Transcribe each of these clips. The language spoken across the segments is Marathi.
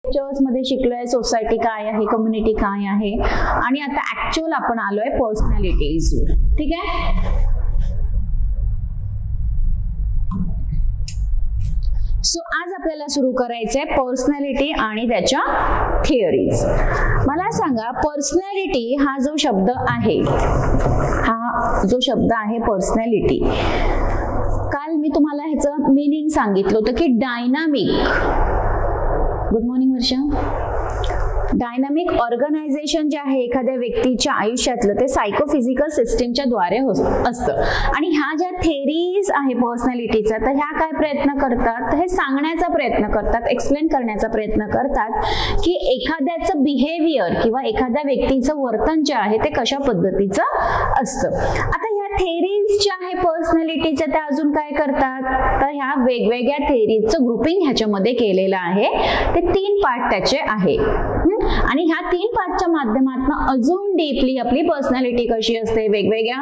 लेक्चर्स मध्ये शिकलोय सोसायटी काय आहे, कम्युनिटी काय आहे, आणि आता ऍक्च्युअल आपण आलोय पर्सनॅलिटीजवर. ठीक आहे. सो आज आपल्याला सुरू करायचंय पर्सनॅलिटी आणि त्याच्या थिअरीज. मला सांगा, पर्सनॅलिटी हा जो शब्द आहे, पर्सनॅलिटी, काल मी तुम्हाला ह्याचं मीनिंग सांगितलं होतं की डायनामिक. गुड मॉर्निंग वर्षा. डायनामिक ऑर्गनायझेशन जे आहे एखाद्या व्यक्तीच्या आयुष्यातलं, ते सायकोफिजिकल सिस्टीमच्या द्वारे असतं. आणि ह्या ज्या थेरीज आहे पर्सनॅलिटीचा, तर ह्या काय प्रयत्न करतात, हे सांगण्याचा प्रयत्न करतात, एक्सप्लेन करण्याचा प्रयत्न करतात की एखाद्याचं बिहेवियर किंवा एखाद्या व्यक्तीचं वर्तन जे आहे ते कशा पद्धतीचं असतं. आता ह्या थेरीज ज्या आहे पर्सनॅलिटीच्या, त्या अजून काय करतात, तर ह्या वेगवेगळ्या थेरीजचं ग्रुपिंग ह्याच्यामध्ये केलेलं आहे. ते 3 पार्ट त्याचे आहे. आणि ह्या 3 पार्टच्या माध्यमातून अजून डीपली आपली पर्सनॅलिटी कशी असते, वेगवेगळ्या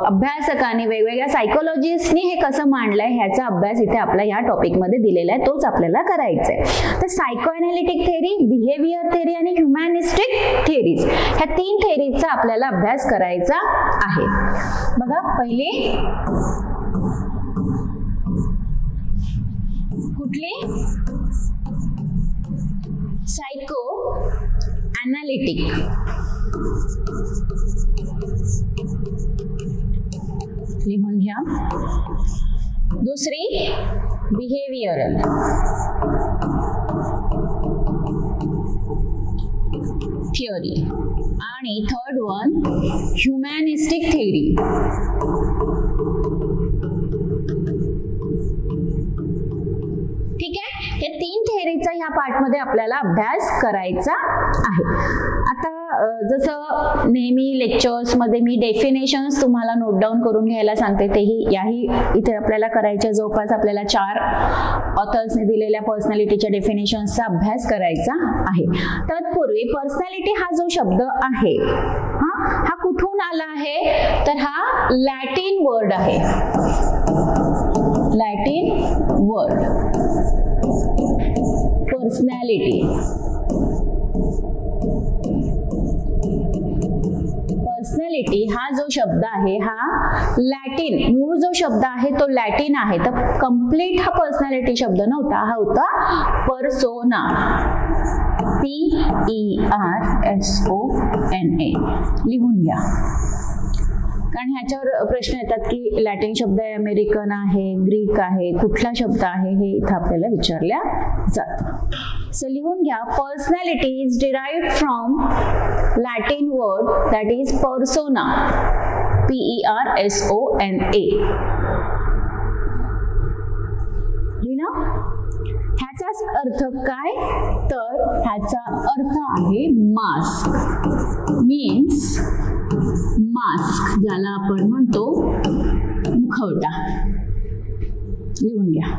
अभ्यासकांनी, वेगवेगळ्या सायकोलॉजिस्टनी हे कसं मांडलंय ह्याचा अभ्यास इथे आपल्या ह्या टॉपिकमध्ये दिलेला आहे, तोच आपल्याला करायचा आहे. तर सायकोअनालिटिक थेरी, बिहेवियर थेरी आणि ह्युमॅनिस्टिक थेरीज, ह्या 3 थेरीजचा आपल्याला अभ्यास करायचा आहे. बघा, पहिली कुठली? सायको एनालिटिक. लिहून घ्या. दुसरी बिहेवियरल. थिअरी. आणि थर्ड वन ह्युमॅनिस्टिक थेरी. ठीक आहे. हे 3 थेरीचा ह्या पार्टमध्ये आपल्याला अभ्यास करायचा आहे. आता जसं नेहमी लेक्चर्स मध्ये मी डेफिनेशन्स तुम्हाला नोट डाऊन करून घ्यायला सांगते, तेही याही इथे आपल्याला करायच्या. जवळपास आपल्याला 4 ऑथर्सने दिलेल्या पर्सनॅलिटीच्या डेफिनेशन्सचा अभ्यास करायचा आहे. तत्पूर्वी पर्सनॅलिटी हा जो शब्द आहे, हा कुठून आला आहे, तर हा लॅटिन वर्ड आहे. Latin word personality. पर्सनॅलिटी हा जो शब्द आहे, हा लॅटिन, मूळ जो शब्द आहे तो लॅटिन आहे. तर कम्प्लीट हा पर्सनॅलिटी शब्द नव्हता, हा होता पर्सोना. PERSONA. लिहून घ्या, कारण ह्याच्यावर प्रश्न येतात की लॅटिन शब्द आहे, अमेरिकन आहे, ग्रीक आहे, कुठला शब्द आहे, हे इथं आपल्याला विचारल्या जातं. सो लिहून घ्या. Personality is derived from Latin word that is persona. PERSONA. लिहिलं? ह्याचाच अर्थ काय, तर ह्याचा अर्थ आहे मास्क. मीन्स मास्क, ज्याला आपण म्हणतो मुखवटा. लिहून घ्या.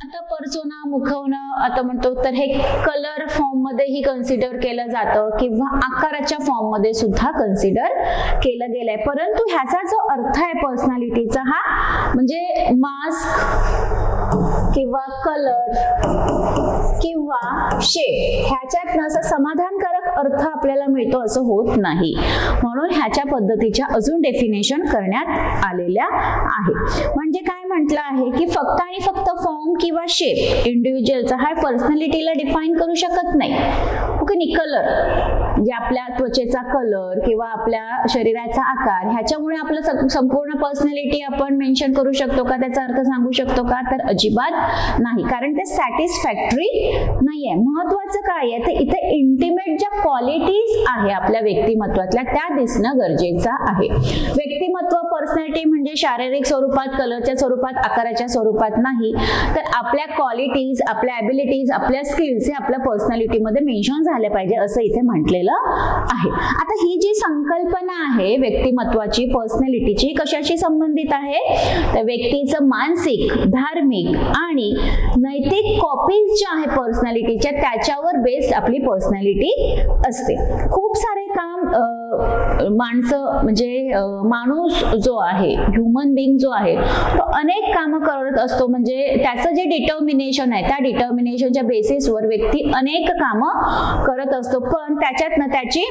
आता पर्सोना, मुखवणं आता म्हणतो, तर हे कलर फॉर्म मध्येही कन्सिडर केलं जातं किंवा आकाराच्या फॉर्म मध्ये सुद्धा कन्सिडर केलं गेलंय. परंतु ह्याचा जो अर्थ आहे पर्सनॅलिटीचा, हा म्हणजे मास्क किंवा कलर किंवा शेप, ह्याच्यात असं समाधानकारक अर्थ आपल्याला मिळतो असं होत नाही. म्हणून ह्याच्या पद्धतीच्या अजून डेफिनेशन करण्यात आलेल्या आहे. म्हणजे काय म्हटलं आहे की फक्त आणि फक्त फॉर्म किंवा शेप इंडिव्हिज्युअलचा हा पर्सनॅलिटीला डिफाईन करू शकत नाही. ओके. कलर म्हणजे आपल्या त्वचेचा कलर किंवा आपल्या शरीराचा आकार, ह्याच्यामुळे आपलं संपूर्ण पर्सनॅलिटी आपण मेन्शन करू शकतो का, त्याचा अर्थ सांगू शकतो का, तर अजिबात नाही, कारण ते सॅटिस्फॅक्टरी नाहीये. महत्वाचं काय आहे, तर इथे इंटिमेट ज्या क्वालिटीज आहे आपल्या व्यक्तिमत्वातल्या, त्या दिसणं गरजेचं आहे. व्यक्तिमत्व, पर्सनॅलिटी म्हणजे शारीरिक स्वरूपात, कलरच्या स्वरूपात, आकाराच्या स्वरूपात नाही, तर आपल्या क्वालिटीज, आपल्या ॲबिलिटीज, आपल्या स्किल्स हे आपल्या पर्सनॅलिटीमध्ये मेन्शन झाले पाहिजे असं इथे म्हटलेलं आहे. आता ही जी संकल्पना आहे व्यक्तिमत्वाची, पर्सनॅलिटीची, कशाशी संबंधित आहे, तर व्यक्तीचं मानसिक, धार्मिक आणि नैतिक कॉपीज ज्या आहे पर्सनॅलिटीच्या, त्याच्यावर बेस्ड आपली पर्सनॅलिटी असते. खूप सारे काम माणसं म्हणजे माणूस जो आहे, ह्युमन बिंग जो आहे, तो अनेक कामं करत असतो. म्हणजे त्याचं जे डिटर्मिनेशन आहे, त्या डिटर्मिनेशनच्या बेसिसवर व्यक्ती अनेक कामं करत असतो. पण त्याच्यातनं त्याची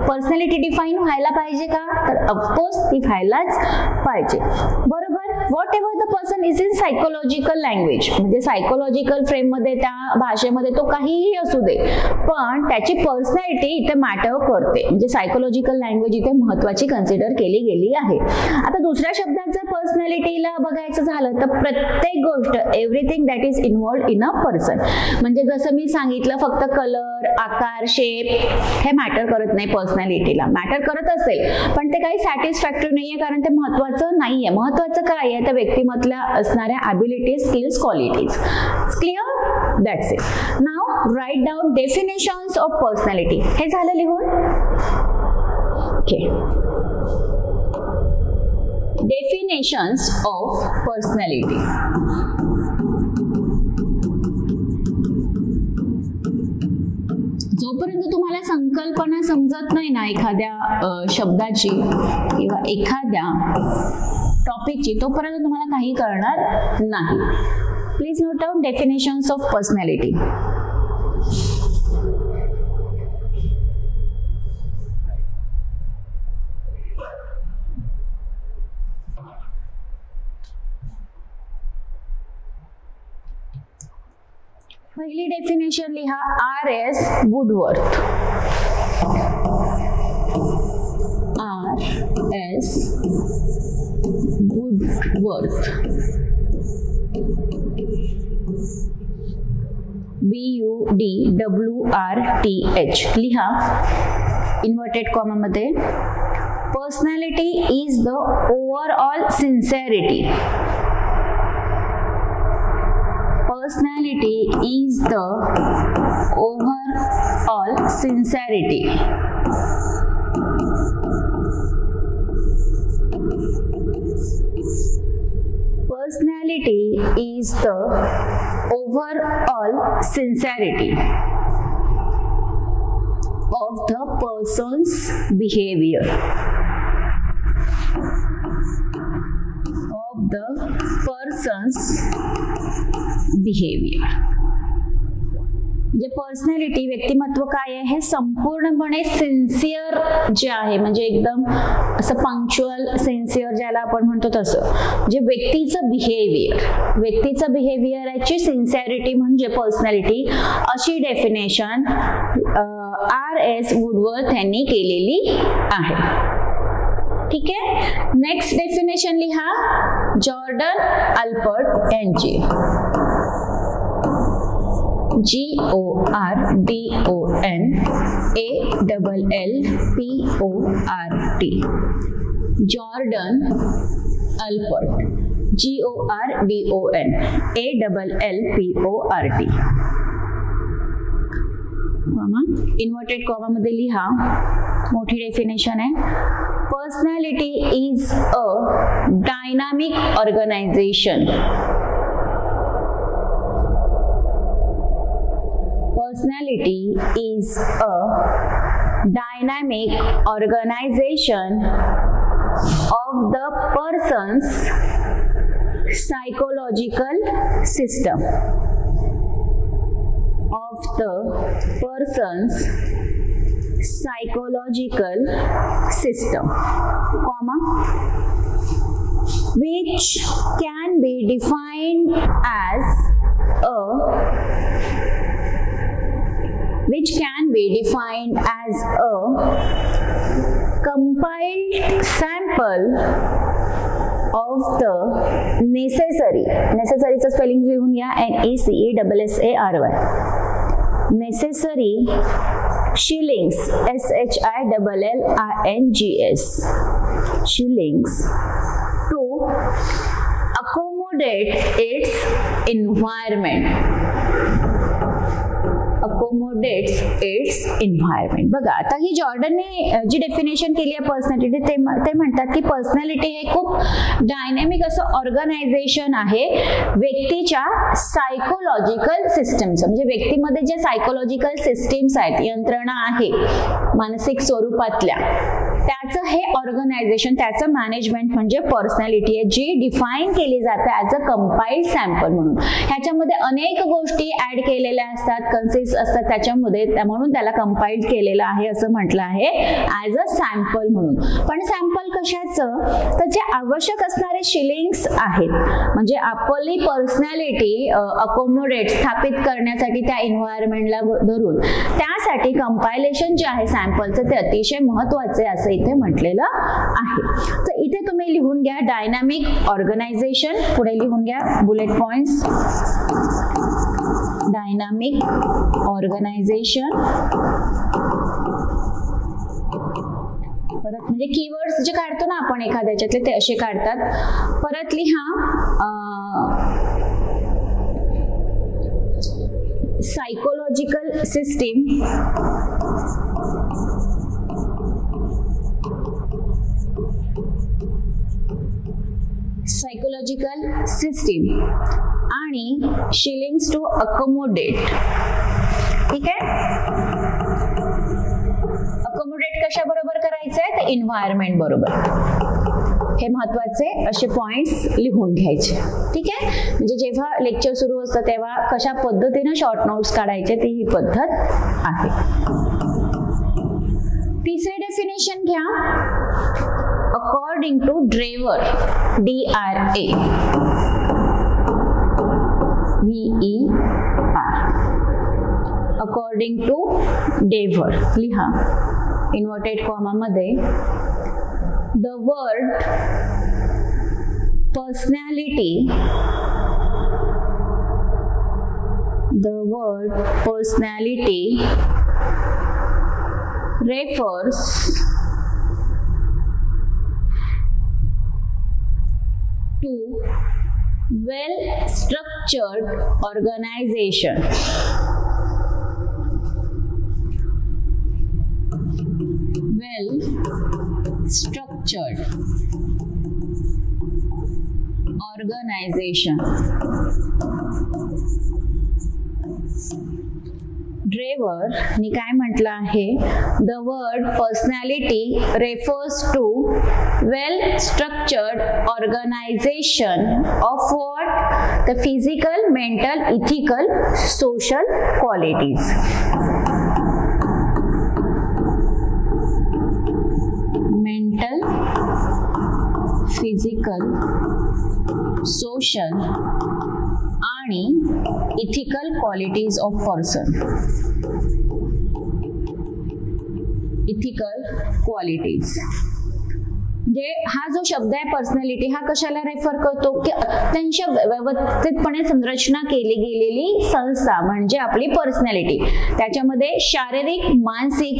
पर्सनॅलिटी डिफाईन व्हायला पाहिजे का? तर ऑफकोर्स ती व्हायलाच पाहिजे. बरोबर. What ever the person is in psychological language, म्हणजे सायकोलॉजिकल फ्रेम मध्ये, त्या भाषेमध्ये तो काहीही असू दे, पण त्याची पर्सनॅलिटी इथे मॅटर करते. म्हणजे सायकोलॉजिकल लँग्वेज इथे महत्वाची कन्सिडर केली गेली आहे. आता दुसऱ्या शब्दात जर पर्सनॅलिटीला बघायचं झालं तर प्रत्येक गोष्ट, everything that is involved in a person. म्हणजे जसं मी सांगितलं, फक्त कलर, आकार, शेप हे मॅटर करत नाही पर्सनॅलिटीला. मॅटर करत असेल पण ते काही सॅटिस्फॅक्टरी नाहीये, कारण ते महत्वाचं नाहीये. महत्वाचं काय आहे? त्या व्यक्तिमत्वाला असणाऱ्या abilities, skills, qualities. Clear? That's it. Now write down definitions of personality. हे झालं लिहून? ओके. Definitions of personality. जोपर्यंत तुम्हाला संकल्पना समजत नाही ना एखाद्या शब्दाची किंवा एखाद्या टॉपिकची, तोपर्यंत तुम्हाला काही कळणार नाही. Please note down definitions of personality. पहिली डेफिनेशन लिहा, R.S. Woodworth. R.S. Woodworth. B-U-D-W-R-T-H. लिहा इन्व्हर्टेड कॉमा मध्ये. Personality is the overall sincerity. Personality is the overall sincerity. Personality is the overall sincerity of the person's behavior. Of the person's behaviour. म्हणजे पर्सनॅलिटी, व्यक्तिमत्व काय आहे? हे संपूर्णपणे सिन्सिअर जे आहे, म्हणजे एकदम असं पंक्च्युअल, सिन्सिअर ज्याला आपण म्हणतो तसं, जे व्यक्तीचं बिहेवियरची सिन्सिअरिटी म्हणजे पर्सनॅलिटी, अशी डेफिनेशन R.S. वुडवर्थ यांनी केलेली आहे. ठीक आहे. नेक्स्ट डेफिनेशन लिहा, जॉर्डन अल्पर्ट यांची. G-O-R-D-O-N-A-L-L-P-O-R-T. Jordan अल्पर्ट. G-O-R-D-O-N-A-L-L-P-O-R-T. Inverted comma मध्ये लिहा, मोठी डेफिनेशन आहे. Personality is a dynamic organization. Personality is a dynamic organization of the person's psychological system. Of the person's psychological system, comma, which can be defined as a compiled sample of the necessary चं स्पेलिंग लिहून घ्या, NECESSARY. necessary shillings, SHILLINGS, shillings, to accommodate its environment. Accommodate accommodates its environment. बघा आता ही जॉर्डनने जी डेफिनेशन केली आहे पर्सनॅलिटी, ते म्हणतात की पर्सनॅलिटी हे खूप डायनॅमिक असं ऑर्गनायझेशन आहे व्यक्तीच्या सायकोलॉजिकल सिस्टम्स, म्हणजे व्यक्तीमध्ये ज्या सायकोलॉजिकल सिस्टीम्स आहेत, यंत्रणा आहे मानसिक स्वरूपातल्या, त्याचं हे ऑर्गनायझेशन, त्याचं मॅनेजमेंट म्हणजे पर्सनॅलिटी आहे, जी डिफाईन केली जाते ॲज अ कंपाइल्ड सॅम्पल म्हणून. ह्याच्यामध्ये अनेक गोष्टी ऍड केलेल्या असतात, कन्सिस्ट असतात त्याच्यामध्ये, म्हणून त्याला कंपाइल्ड केलेलं आहे असं म्हटलं आहे ॲज अ सॅम्पल म्हणून. पण सॅम्पल कशाचं, तर जे आवश्यक असणारे शिलिंग्स आहेत, म्हणजे आपली पर्सनॅलिटी अकोमोडेट स्थापित करण्यासाठी त्या एन्व्हायरमेंटला धरून, त्यासाठी कंपायलेशन जे आहे सॅम्पलचं ते अतिशय महत्वाचे असं इथे म्हटलेलं आहे. तर इथे तुम्ही लिहून घ्या डायनॅमिक ऑर्गनायझेशन, पुढे लिहून घ्या बुलेट पॉइंट्स, डायनॅमिक ऑर्गनायझेशन. परत म्हणजे कीवर्ड्स जे काढतो ना आपण एखाद्याच्यातले ते असे काढतात. परत लिहा सायकोलॉजिकल सिस्टीम, सायकोलॉजिकल सिस्टीम आणि शिलिंग्स टू अकोमोडेट. ठीक आहे, अकोमोडेट कशा बरोबर करायचंय, तर एन्व्हायरमेंट बरोबर. हे महत्वाचे असे पॉइंट्स लिहून घ्यायचे. ठीक आहे, म्हणजे जेव्हा लेक्चर सुरू असतं तेव्हा कशा पद्धतीने शॉर्ट नोट्स काढायचे ती ही पद्धत आहे. तिसरे डेफिनेशन घ्या, according to Drever, DRA, VER, according to Drever लिहा इन्व्हर्टेड कॉमा मध्ये. The word personality, the word personality refers to well-structured organization. Well-structured organization. Drever ने काय म्हटलं आहे, the word personality refers to well structured organization of what, the physical, mental, ethical, social qualities. Mental, physical, social आणि ethical qualities of person. Ethical qualities म्हणजे हा जो शब्द आहे पर्सनॅलिटी, हा कशाला रेफर करतो की अत्यंत व्यवस्थितपणे संरचना केली गेलेली संस्था म्हणजे आपली पर्सनॅलिटी. त्याच्यामध्ये शारीरिक, मानसिक,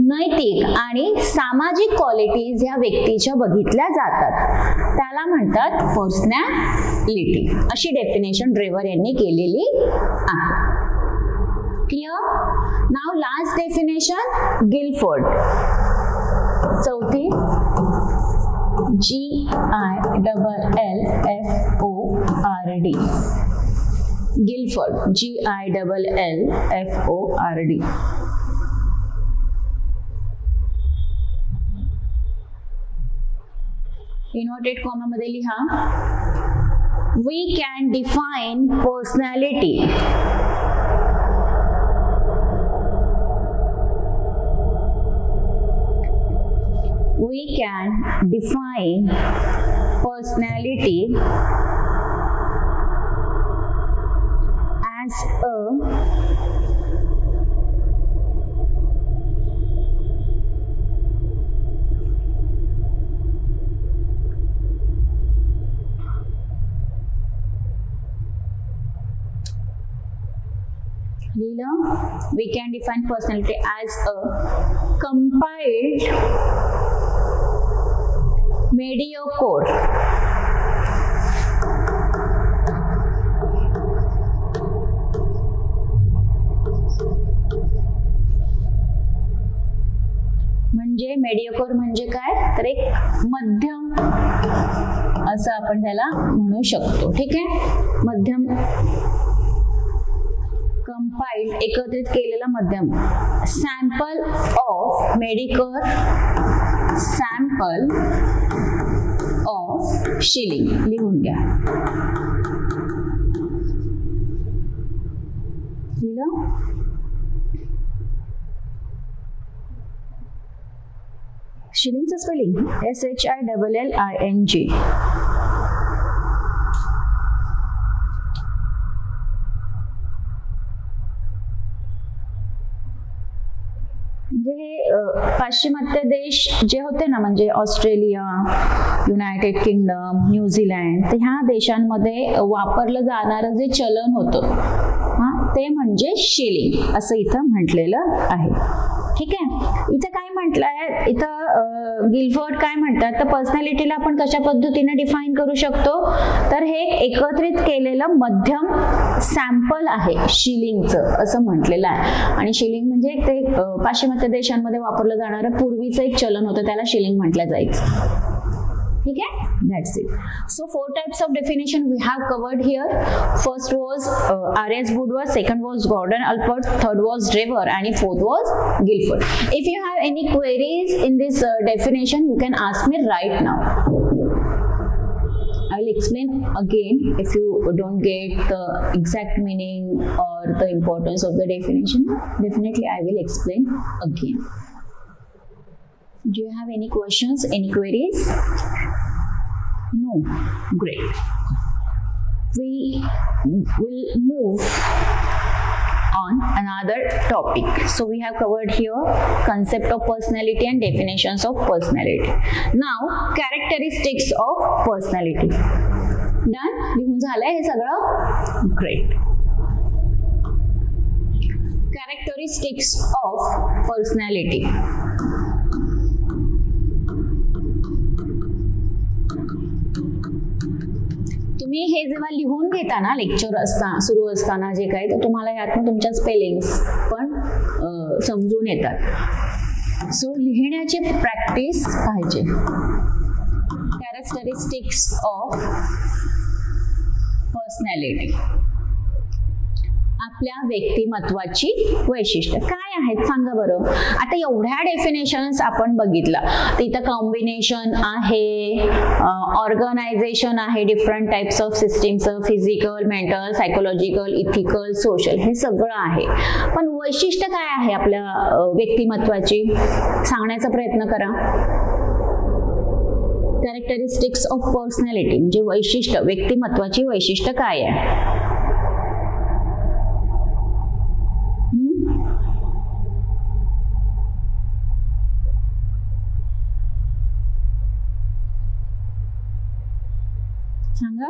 नैतिक आणि सामाजिक क्वालिटीज ह्या व्यक्तीच्या बघितल्या जातात, त्याला म्हणतात पर्सनॅलिटी. अशी डेफिनेशन ड्रेवर यांनी केलेली आहे. Clear? Now last definition Guilford. चौथी GILLFORD, Guilford, GILLFORD. Inverted comma मध्ये लिहा, we can define personality we can define personality as a we can define personality as a compiled mediocre म्हणजे मेडिओकर म्हणजे काय, तर एक मध्यम असं आपण त्याला म्हणू शकतो. ठीक आहे, मध्यम कंपाइल्ड एकत्रित केलेला मध्यम. Sample of mediocre, sample of Shilling लिहून घ्या. लिहिलं? शिलिंगचं स्पेलिंग SHILLING. पाश्चिमात्य देश जे होते ना, म्हणजे ऑस्ट्रेलिया, युनायटेड किंगडम, न्यूझीलंड, तर ह्या देशांमध्ये वापरलं जाणारं जे चलन होतं ते म्हणजे शिलिंग असं इथं म्हटलेलं आहे. ठीक आहे, इथं काय म्हटलंय, इथं गिलफोर्ड काय म्हणतात, तर पर्सनॅलिटीला आपण कशा पद्धतीने डिफाईन करू शकतो, तर हे एकत्रित केलेलं मध्यम सॅम्पल आहे शिलिंगचं असं म्हटलेलं आहे. आणि शिलिंग म्हणजे ते पाश्चिमात्य देशांमध्ये वापरलं जाणारं पूर्वीचं एक चलन होतं, त्याला शिलिंग म्हटलं जायचं. ठीक आहे, that's it. So 4 types of definition we have covered here. First was R.S. Woodward, second was Gordon Allport, third was Drever, and fourth was Guilford. If you have any queries in this definition, you can ask me right now. I will explain again if you don't get the exact meaning or the importance of the definition. Definitely I will explain again. Do you have any questions, any queries? No? Great. We will move on another topic. So we have covered here concept of personality and definitions of personality. Now characteristics of personality. Done? लिहून झालंय हे सगळं? Great. Characteristics of personality. तुम्ही हे जेव्हा लिहून घेता ना लेक्चर सुरू असताना जे काही, तर तुम्हाला यातनं तुमच्या स्पेलिंग्स पण समजून येतात. सो लिहिण्याची प्रॅक्टिस पाहिजे. कॅरेक्टरिस्टिक्स ऑफ पर्सनॅलिटी, आपल्या व्यक्तिमत्वाची वैशिष्ट्य काय आहेत सांगा बरं. आता एवढ्या डेफिनेशन्स आपण बघितलं, तिथं कॉम्बिनेशन आहे, ऑर्गनायझेशन आहे, डिफरंट टाइप्स ऑफ सिस्टीमचं, physical, mental, psychological, ethical, social, हे सगळं आहे. पण वैशिष्ट्य काय आहे आपल्या व्यक्तिमत्वाची सांगण्याचा प्रयत्न करा. कॅरेक्टरिस्टिक्स ऑफ पर्सनॅलिटी म्हणजे वैशिष्ट्य, व्यक्तिमत्वाची वैशिष्ट्य काय आहे. सांगा.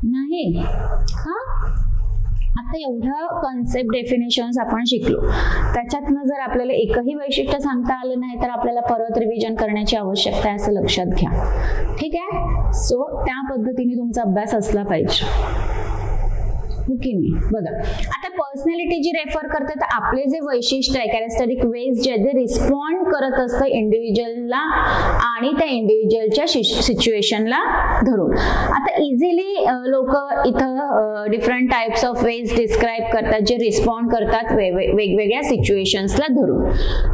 नाही का? आता एवढं कॉन्सेप्ट डेफिनेशन्स आपण शिकलो, त्याच्यातनं जर आपल्याला एकही वैशिष्ट्य सांगता आलं नाही तर आपल्याला परत रिव्हिजन करण्याची आवश्यकता आहे असं लक्षात घ्या. ठीक आहे, सो त्या पद्धतीने तुमचा अभ्यास असला पाहिजे. की नाही बघा, आता पर्सनॅलिटी जी रेफर करते तर आपले जे वैशिष्ट्य आहे, कॅरेक्टरिस्टिक वेज जे रिस्पॉन्ड करत असतं इंडिव्हिज्युअलला आणि त्या इंडिव्हिज्युअलच्या सिच्युएशनला धरून. आता इझिली लोक इथं different types of ways describe करतात जे रिस्पॉन्ड करतात वेगवेगळ्या सिच्युएशन्सला धरून,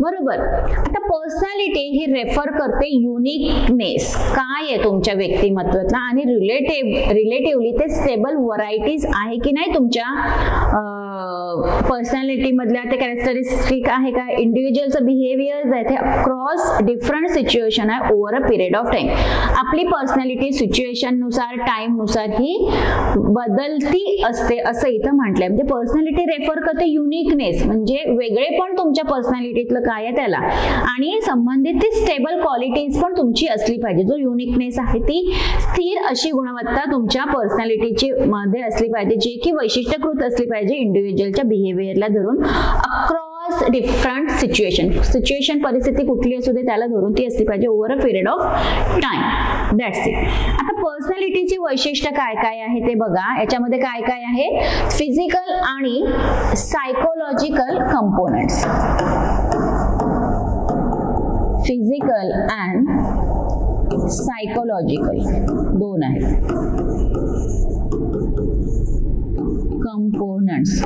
बरोबर. आता पर्सनॅलिटी ही रेफर करते युनिकनेस काय आहे तुमच्या व्यक्तिमत्वातला, आणि रिलेटिव्हली ते स्टेबल व्हरायटीज आहे की नाही तुमच्या पर्सनॅलिटी मधल्या, ते कॅरेक्टरिस्टिक आहे का, इंडिव्हिज्युअलचं बिहेवियर आहे ते अक्रॉस डिफरंट सिच्युएशन आहे over a period of time. आपली पर्सनॅलिटी सिच्युएशन नुसार, टाइम नुसार ही बदलती असते असं इथं म्हटलंय. म्हणजे पर्सनॅलिटी रेफर करते युनिकनेस म्हणजे वेगळे पण तुमच्या पर्सनॅलिटीतलं काय आहे त्याला, आणि संबंधित ती स्टेबल क्वालिटीज पण तुमची असली पाहिजे. जो युनिकनेस आहे ती स्थिर अशी गुणवत्ता तुमच्या पर्सनॅलिटीची मध्ये असली पाहिजे, जे की वैशिष्ट्यकृत असली पाहिजे इंडिव्हिज्युअलच्या बिहेवियरला धरून अक्रॉस अक्रॉस डिफरंट सिच्युएशन परिस्थिती कुठली असू दे त्याला धरून ती असली पाहिजे over a period of time. That's it. आता पर्सनॅलिटीची वैशिष्ट्य काय काय आहे ते बघा. याच्यामध्ये काय काय आहे, फिजिकल आणि psychological components. Physical and psychological दोन आहेत कंपोनेंट्स.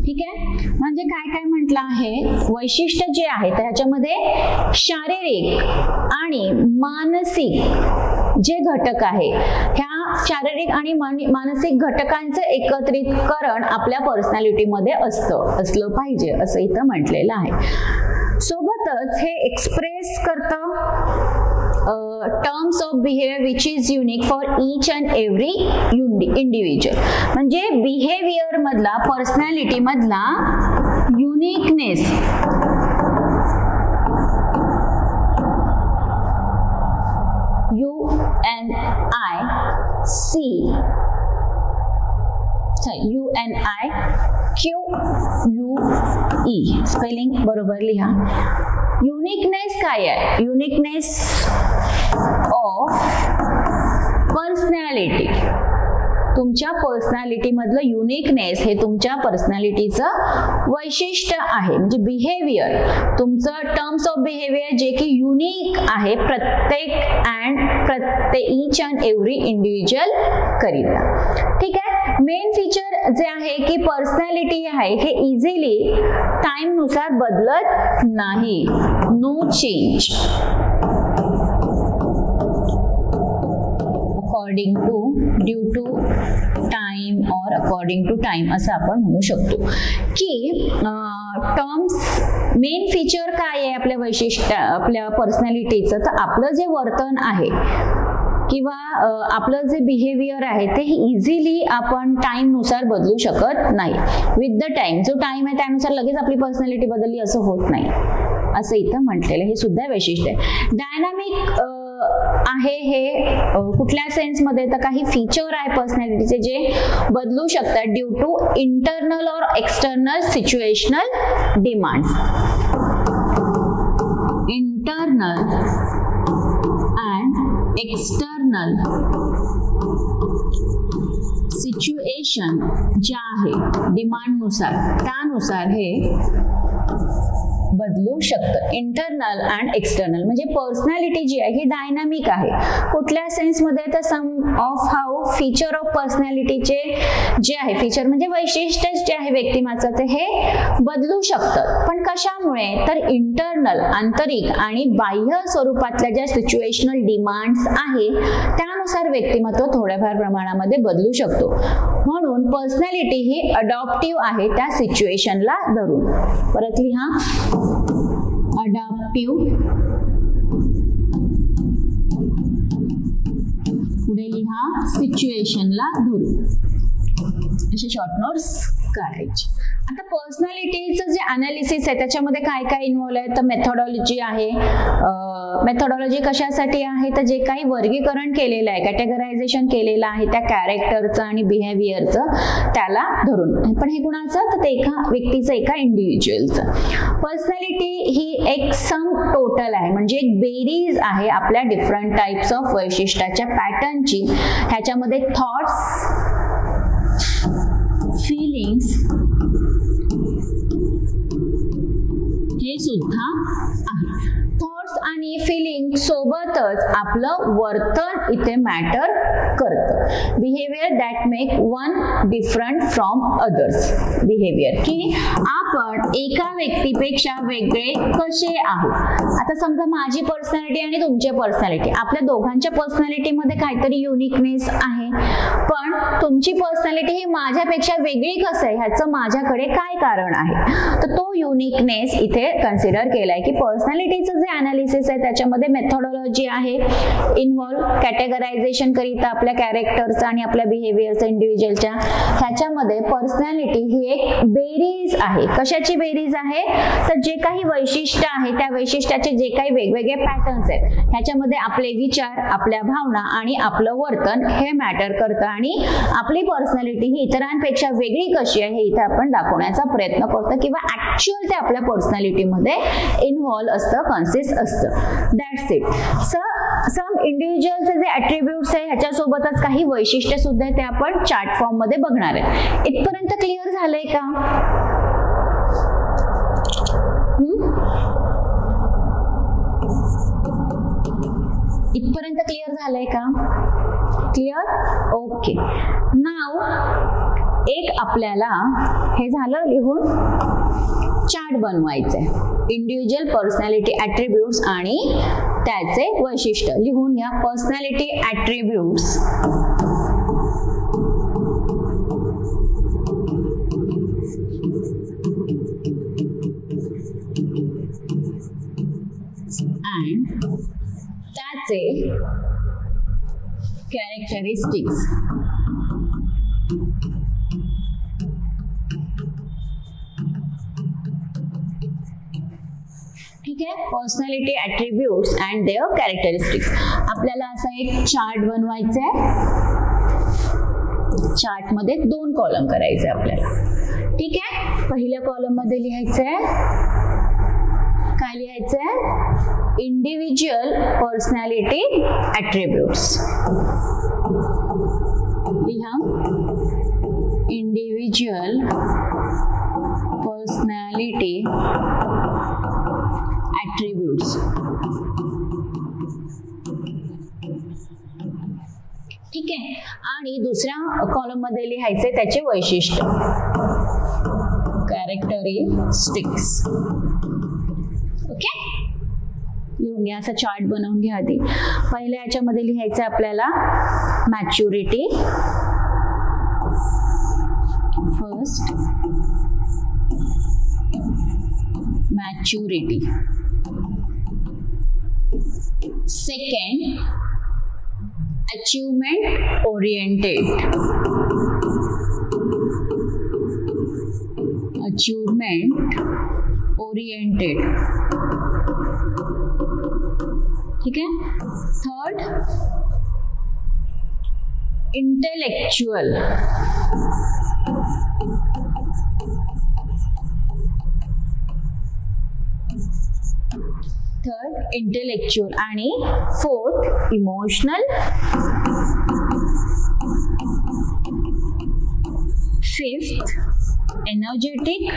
ठीक आहे. म्हणजे काय काय म्हटलं आहे, वैशिष्ट्य जे आहे त्याच्यामध्ये शारीरिक आणि मानसिक जे घटक आहे, ह्या शारीरिक आणि मानसिक घटकांचं एकत्रितकरण आपल्या पर्सनॅलिटीमध्ये असलं पाहिजे असं इथं म्हटलेलं आहे. सोबतच हे एक्सप्रेस करतं terms of behaviour which is unique for each and every individual. म्हणजे बिहेवियर मधला, पर्सनॅलिटी मधला युनिकनेस UNIQUE स्पेलिंग बरोबर लिहा. युनिकनेस काय आहे, युनिकनेस ऑफ पर्सनॅलिटी. तुमच्या पर्सनॅलिटी मधलं युनिकनेस हे तुमच्या पर्सनॅलिटीचं वैशिष्ट्य आहे. म्हणजे बिहेवियर तुमचं टर्म्स ऑफ बिहेवियर जे की युनिक आहे प्रत्येक ईच अँड एव्हरी इंडिव्हिज्युअल करिता. ठीक आहे. मेन फीचर जे आहे की पर्सनॅलिटी आहे हे इझिली टाइम नुसार बदलत नाही. No change according to, due to time or according to time असं आपण म्हणू शकतो. की टर्म्स मेन फीचर काय आहे आपल्या वैशिष्ट्य, आपल्या पर्सनॅलिटीचं, तर आपलं जे वर्तन आहे किंवा आपलं जे बिहेवियर आहे ते इझिली आपण टाइम नुसार बदलू शकत नाही. विथ द टाइम, जो टाइम आहे त्यानुसार लगेच आपली पर्सनॅलिटी बदलली असं होत नाही असं इथं म्हटलेलं. हे सुद्धा वैशिष्ट्य आहे. डायनामिक आहे हे कुठल्या सेन्स मध्ये, तर काही फीचर आहे पर्सनॅलिटीचे जे बदलू शकतात ड्यू टू इंटरनल और external situational demands. Internal and external situation ज्या आहे डिमांड नुसार त्यानुसार हे बदलू शकतं. इंटरनल अँड एक्सटर्नल म्हणजे पर्सनॅलिटी जी आहे ही डायनामिक आहे. कुठल्या सेन्स मध्ये, तर सम ऑफ हाऊ फीचर ऑफ पर्सनॅलिटीचे जे आहे, फीचर म्हणजे वैशिष्ट्य जे आहे व्यक्तिमत्वाचे हे बदलू शकतं. पण कशामुळे, तर इंटरनल आंतरिक आणि बाह्य स्वरूपातल्या ज्या सिच्युएशनल डिमांड्स आहे त्यानुसार व्यक्तिमत्व थोड्याफार प्रमाणामध्ये बदलू शकतो. म्हणून पर्सनॅलिटी ही अडॉप्टिव्ह आहे त्या सिच्युएशनला धरून. परत लिहा, अडॉप्टिव्ह, पुढे लिहा सिच्युएशनला धरून. असे शॉर्ट नोट्स काढायचे. आता पर्सनॅलिटीचं जे अनालिसिस आहे त्याच्यामध्ये काय काय इन्व्हॉल्व आहे, तर मेथोडॉलॉजी आहे. मेथोडॉलॉजी कशासाठी आहे, तर जे काही वर्गीकरण केलेलं आहे, कॅटेगरायझेशन केलेलं आहे त्या कॅरेक्टरचं आणि बिहेवियरचं त्याला धरून. पण हे कुणाचं, तर ते एका व्यक्तीचं, एका इंडिव्हिज्युअलचं. पर्सनॅलिटी ही एक सम टोटल आहे, म्हणजे एक बेरीज आहे आपल्या डिफरंट टाइप्स ऑफ वैशिष्ट्याच्या पॅटर्नची. ह्याच्यामध्ये थॉट्स, फीलिंग्स हे सुद्धा आहे. थॉट्स आणि फिलिंग सोबतच आपलं वर्तन इथे मॅटर करतं. Behaviour that make one different from others. Behaviour की आपण एका व्यक्तीपेक्षा वेगळे कसे आहोत. आता समजा माझी पर्सनॅलिटी आणि तुमची पर्सनॅलिटी, आपल्या दोघांच्या पर्सनॅलिटीमध्ये काहीतरी युनिकनेस आहे, पण तुमची पर्सनॅलिटी ही माझ्यापेक्षा वेगळी कसं आहे ह्याचं माझ्याकडे काय कारण आहे, तर तो युनिकनेस इथे कन्सिडर केलाय की पर्सनॅलिटीचं जे अनालिसिस अनालिसिस आहे त्याच्यामध्ये मेथोडॉलॉजी आहे इन्व्हॉल्व, कॅटेगरायझेशन करिता आपल्या कॅरेक्टर्स आणि आपल्या बिहेवियर्स इंडिव्हिज्युअलच्या. ह्याच्यामध्ये पर्सनॅलिटी ही एक बेरीज आहे. कशाची बेरीज आहे? तर जे काही वैशिष्ट्य आहे त्या वैशिष्ट्याचे जे काही वेगवेगळे पॅटर्न्स आहेत ह्याच्यामध्ये आपले विचार, आपल्या भावना आणि आपलं वर्तन हे मॅटर करतं आणि आपली पर्सनॅलिटी ही इतरांपेक्षा वेगळी कशी आहे हे इथे आपण दाखवण्याचा प्रयत्न करतो किंवा ऍक्च्युअल ते आपल्या पर्सनॅलिटीमध्ये इन्व्हॉल्व असतं, कन्सिस्ट असतं. That's it. सम इंडिव्हिज्युअलचे जे ऍट्रिब्यूट्स आहे ह्याच्यासोबतच काही वैशिष्ट्य सुद्धा ते आपण चार्ट फॉर्म मध्ये बघणार आहे. इथपर्यंत क्लिअर झालंय का? इथपर्यंत क्लिअर झालंय का? क्लिअर? ओके. नाव एक आपल्याला हे झालं लिहून चार्ट बनवायचंय. इंडिव्हिज्युअल पर्सनॅलिटी ऍट्रिब्यूट्स आणि त्याचे वैशिष्ट्य लिहून घ्या. पर्सनॅलिटी ऍट्रिब्यूट्स and त्याचे कॅरेक्टरिस्टिक्स. ठीक आहे. Personality attributes and their characteristics. आपल्याला असा एक चार्ट बनवायचा आहे. चार्ट मध्ये 2 कॉलम करायचे आपल्याला. ठीक आहे. पहिल्या कॉलम मध्ये लिहायचंय काय? लिहायचंय इंडिव्हिज्युअल पर्सनॅलिटी ऍट्रिब्यूट्स. लिहा इंडिव्हिज्युअल पर्सनॅलिटी ऍट्रिब्यूट्स. ठीक आहे. आणि दुसऱ्या कॉलम मध्ये लिहायचे त्याचे वैशिष्ट्य, कॅरेक्टरिस्टिक्स. ओके. लिहून घ्या. असा चार्ट बनवून घ्या आधी. पहिल्या याच्यामध्ये लिहायचं आपल्याला maturity. First maturity. Second achievement oriented. Achievement oriented. ठीक है. Third intellectual. थर्ड इंटेलेक्चुअल आणि fourth emotional. Fifth energetic.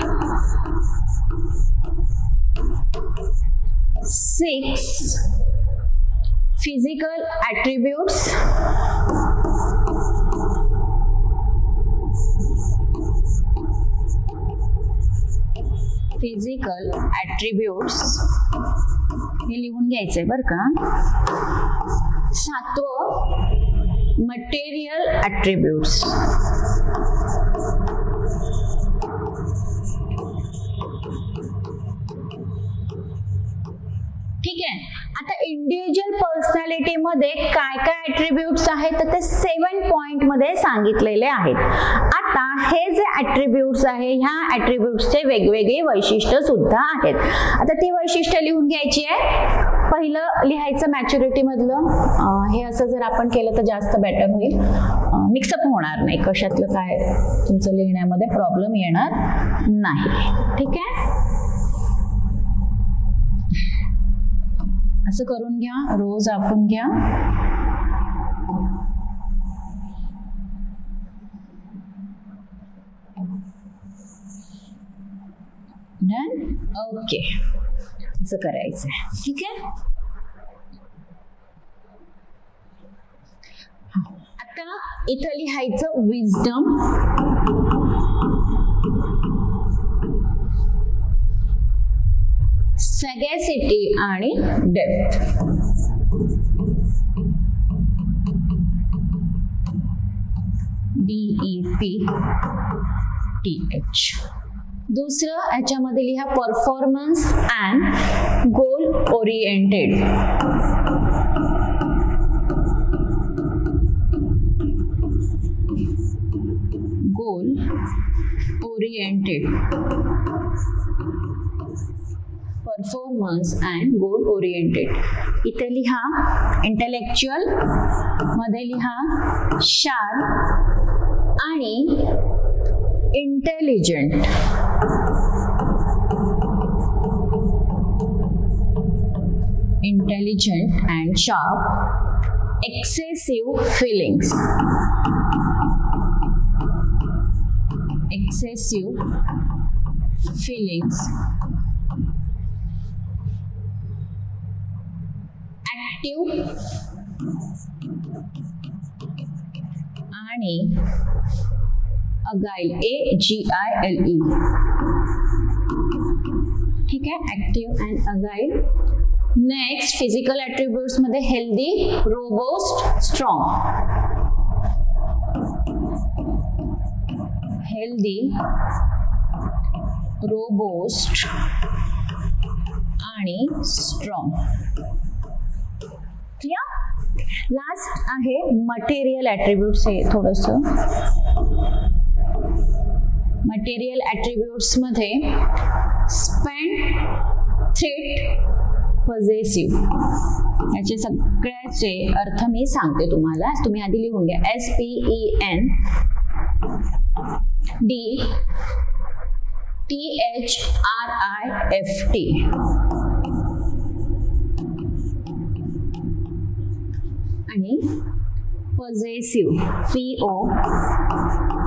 6 physical attributes. Physical attributes हे लिहून घ्यायचंय बरं का. 7वं material attributes. ठीक आहे. आता इंडिव्हिज्युअल पर्सनॅलिटी मध्ये काय काय ऍट्रिब्यूट्स आहेत तर ते 7 पॉइंट मध्ये सांगितलेले आहेत. आता हे जे ऍट्रिब्यूट्स आहे ह्या ऍट्रिब्यूट्सचे वेगवेगळे वैशिष्ट्य सुद्धा आहेत. आता ती वैशिष्ट्य लिहून घ्यायची आहे. पहिलं लिहायचं मॅच्युरिटी मधलं. हे असं जर आपण केलं तर जास्त बेटर होईल. मिक्सअप होणार नाही. कशातलं काय तुमचं लिहिण्यामध्ये प्रॉब्लेम येणार नाही. ठीक आहे. असं करून घ्या. रोज आपण घ्या. डन. ओके. असं करायचं आहे. ठीक आहे. आता इथं लिहायचं विजडम. सॅगॅसिटी आणि डेप्थ. DEPTH. दुसरं याच्यामध्ये लिहा performance and goal oriented. Goal oriented. Performance and goal oriented. इथे लिहा इंटेलेक्च्युअल, मध्ये लिहा शार्प आणि intelligent. Intelligent and sharp. Excessive feelings. Excessive feelings. Active आणि अगाइल. AGILE. ठीक आहे, active and agile. Next physical attributes मध्ये healthy, robust, strong. Healthy, robust आणि स्ट्रॉंग. लास्ट आहे मटेरियल ऍट्रिब्यूट्स. हे थोडस मटेरियल ऍट्रिब्यूट्स मध्ये स्पेंड, थ्रेट, पॉझेसिव्ह. याचे सगळ्याचे अर्थ मी सांगते तुम्हाला, तुम्ही आधी लिहून घ्या. SPEND THRIFT. आणि पॉझेसिव्ह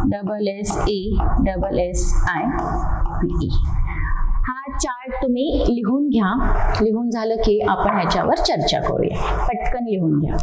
POSSESSIVE. हा चार्ट तुम्ही लिहून घ्या. लिहून झालं की आपण ह्याच्यावर चर्चा करूया. पटकन लिहून घ्या.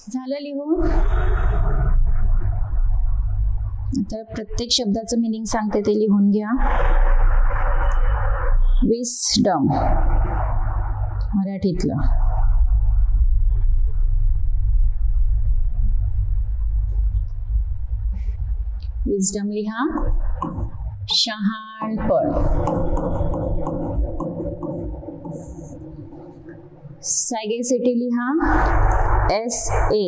झालं लिहून? आता प्रत्येक शब्दाचं मीनिंग सांगते ते लिहून घ्या. विस्डम मराठीतलं. विजडम लिहा, शहाणपण. सॅगेसिटी लिहा, SAGICITY.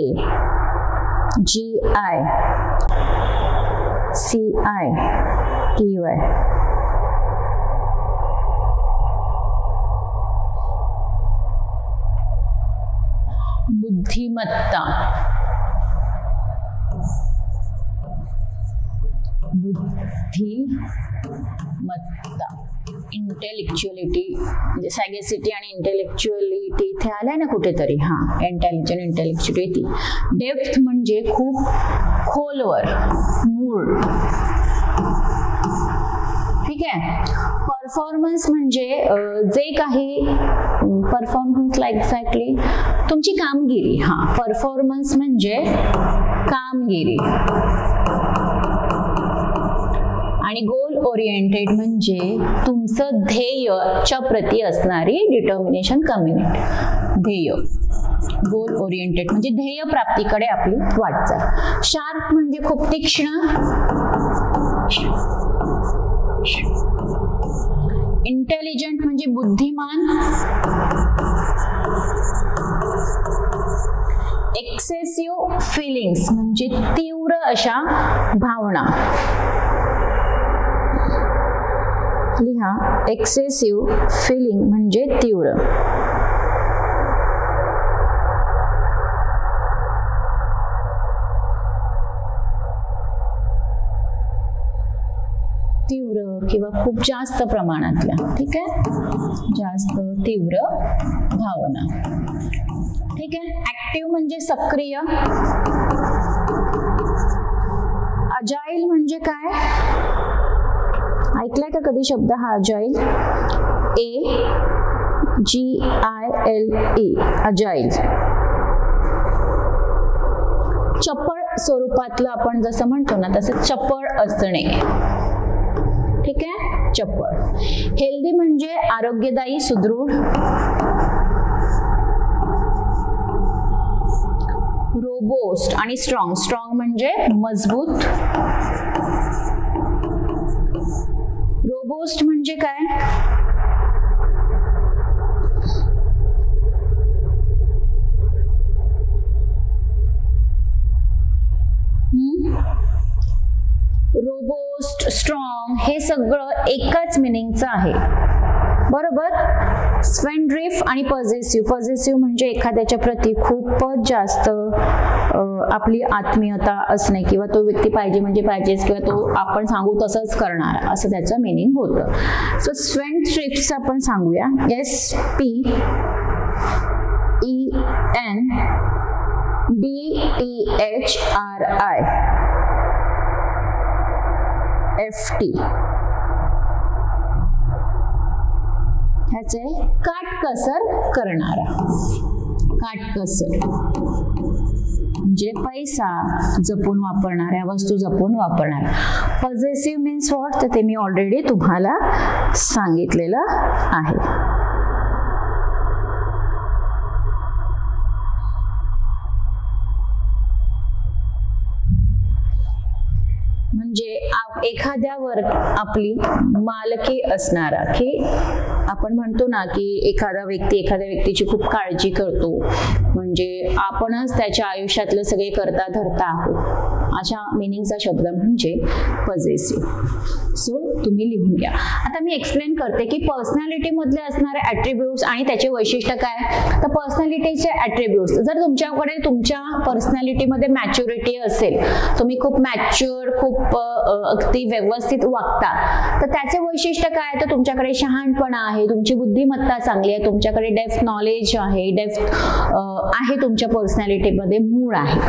बुद्धिमत्ता, इंटेलेक्च्युअलिटी, म्हणजे सॅगेसिटी आणि इंटेलेक्च्युअलिटी इथे आलाय ना कुठेतरी. हा, इंटेलिजंट, इंटेलेक्च्युअलिटी. डेप्थ म्हणजे खूप खोलवर, मूळ. ठीक आहे. परफॉर्मन्स म्हणजे जे काही परफॉर्मन्सला एक्झॅक्टली तुमची कामगिरी. हा, परफॉर्मन्स म्हणजे कामगिरी. आणि गोल ओरिएंटेड म्हणजे तुमचं ध्येयच्या प्रती असणारी डिटर्मिनेशन, कमिटमेंट. ध्येय, गोल ओरिएंटेड म्हणजे ध्येय प्राप्तीकडे आपली वाटचाल. शार्प म्हणजे खूप तीक्ष्ण. इंटेलिजंट म्हणजे बुद्धिमान. एक्सेसिव्ह फिलिंग्स म्हणजे तीव्र अशा भावना. लिहा, एक्सेसिव्ह फिलिंग म्हणजे तीव्र. तीव्र किंवा खूप जास्त प्रमाणातल्या. ठीक आहे, जास्त तीव्र भावना. ठीक आहे. ऍक्टिव्ह म्हणजे सक्रिय. अजाईल म्हणजे काय, ऐकलाय का कधी शब्द हा, अजाईल? AGILE, agile. चपळ स्वरूपातलं आपण जसं म्हणतो ना तसं चपळ असणे. ठीक आहे, चपळ. हेल्दी म्हणजे आरोग्यदायी, सुदृढ. रोबोस्ट आणि स्ट्रॉंग. स्ट्रॉंग म्हणजे मजबूत. रोबोस्ट म्हणजे काय, रोबोस्ट, स्ट्रॉंग हे सगळं एकाच मिनिंगचं आहे. बरोबर. स्पेंड्रिफ आणि पॉझेसिव्ह. पॉझेसिव्ह म्हणजे एखाद्याच्या प्रती खूपच जास्त आपली आत्मीयता असणे, किंवा तो व्यक्ती पाहिजे म्हणजे पाहिजेच, किंवा तो आपण सांगू तसंच करणार, असं त्याचं मिनिंग होतं. सो स्पेंड्रिफ्ट आपण सांगूया, SPENDEHRIFT. ह्याचे काटकसर करणारा. काटकसर म्हणजे पैसा जपून वापरणाऱ्या, वस्तू जपून वापरणाऱ्या. पॉझेसिव्ह मीन्स व्हॉट, तर ते मी ऑलरेडी तुम्हाला सांगितलेलं आहे. म्हणजे एखाद्यावर आपली मालकी असणारा, की आपण म्हणतो ना की एखादा व्यक्ती एखाद्या व्यक्तीची खूप काळजी करतो, म्हणजे आपणच त्याच्या आयुष्यातलं सगळे करता धरता आहोत, अशा मिनिंगचा शब्द म्हणजे पॉझेसिव्ह. सो तुम्ही लिहून घ्या. आता मी एक्सप्लेन करते की पर्सनॅलिटी मधले असणारे ऍट्रिब्यूट्स आणि त्याचे वैशिष्ट्य काय. तर पर्सनॅलिटीचे ऍट्रिब्यूट्स, जर तुमच्याकडे तुमच्या पर्सनॅलिटीमध्ये मॅच्युरिटी असेल, तुम्ही खूप मॅच्युअर, खूप अगदी व्यवस्थित वागता, तर त्याचे वैशिष्ट्य काय, तर तुमच्याकडे शहाणपणा आहे, तुमची बुद्धिमत्ता चांगली आहे, तुमच्याकडे डेप्थ नॉलेज आहे, डेप्थ आहे तुमच्या पर्सनॅलिटीमध्ये, मूळ आहे.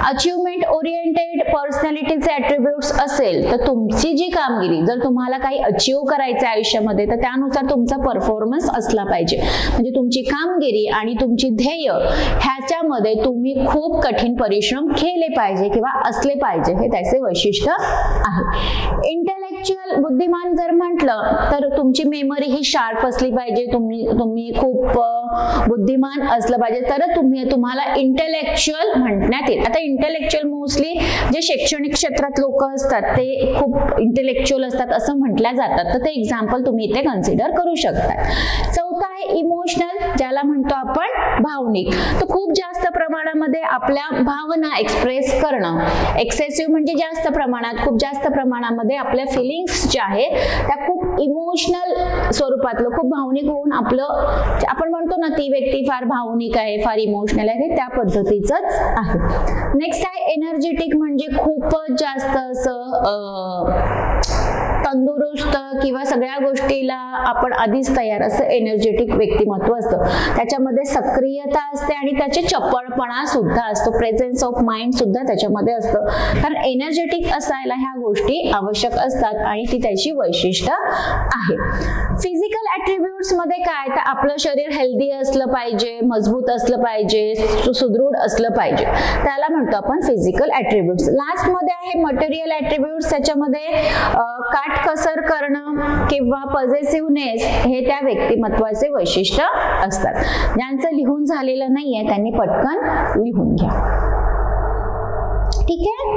अचिव्हमेंट ओरिएंटेड पर्सनॅलिटीचे ऍट्रिब्यूट्स असेल तर तुमची जी कामगिरी, जर तुम्हाला काही अचीव करायचं आयुष्यामध्ये, तर त्यानुसार तुमचा परफॉर्मन्स असला पाहिजे. म्हणजे तुमची कामगिरी आणि तुमची ध्येय ह्याच्यामध्ये तुम्ही खूप कठीण परिश्रम केले पाहिजे किंवा असले पाहिजे, हे त्याचे वैशिष्ट्य आहे. इंटेलेक्च्युअल बुद्धिमान जर म्हटलं तर तुमची मेमरी ही शार्प असली पाहिजे, तुम्ही खूप बुद्धिमान असलं पाहिजे, तर तुम्हाला इंटेलेक्च्युअल म्हणण्यात येईल. आता इंटेलेक्च्युअल मोस्टली जे शैक्षणिक क्षेत्रात लोक असतात ते खूप इंटेलेक्च्युअल असतात असं म्हटल्या जातात, तर ते एक्झाम्पल तुम्ही इथे कन्सिडर करू शकता. चौथा आहे इमोशनल, ज्याला म्हणतो आपण भावनिक. तर खूप जास्त प्रमाणामध्ये आपल्या भावना एक्सप्रेस करणं, एक्सेसिव्ह म्हणजे जास्त प्रमाणात, खूप जास्त प्रमाणामध्ये आपल्या फिलिंग्स ज्या आहेत त्या खूप इमोशनल स्वरूपातलं, खूप भावनिक होऊन आपण म्हणतो ना ती व्यक्ती फार भावनिक आहे, फार इमोशनल आहे, त्या पद्धतीचंच आहे. नेक्स्ट आहे एनर्जेटिक, म्हणजे खूपच जास्त असं तंदुरुस्त किंवा सगळ्या गोष्टीला आपण आधीच तयार असं एनर्जेटिक व्यक्तिमत्व असतं. त्याच्यामध्ये सक्रियता असते आणि त्याचे चपळपणा सुद्धा असतो, प्रेझेन्स ऑफ माइंड सुद्धा त्याच्यामध्ये असतं. कारण एनर्जेटिक असायला ह्या गोष्टी आवश्यक असतात आणि ती त्याची वैशिष्ट्य आहे. फिजिकल ऍट्रिब्यूट्स मध्ये काय, तर आपलं शरीर हेल्दी असलं पाहिजे, मजबूत असलं पाहिजे, सुदृढ असलं पाहिजे, त्याला म्हणतो आपण फिजिकल ऍट्रिब्यूट्स. लास्ट मध्ये आहे मटेरियल ऍट्रिब्यूट्स, त्याच्यामध्ये काटकसर करणं किंवा पॉझिटिव्हनेस हे त्या व्यक्तिमत्वाचे वैशिष्ट्य असतात. ज्यांचं लिहून झालेलं नाहीये त्यांनी पटकन लिहून घ्या. ठीक आहे,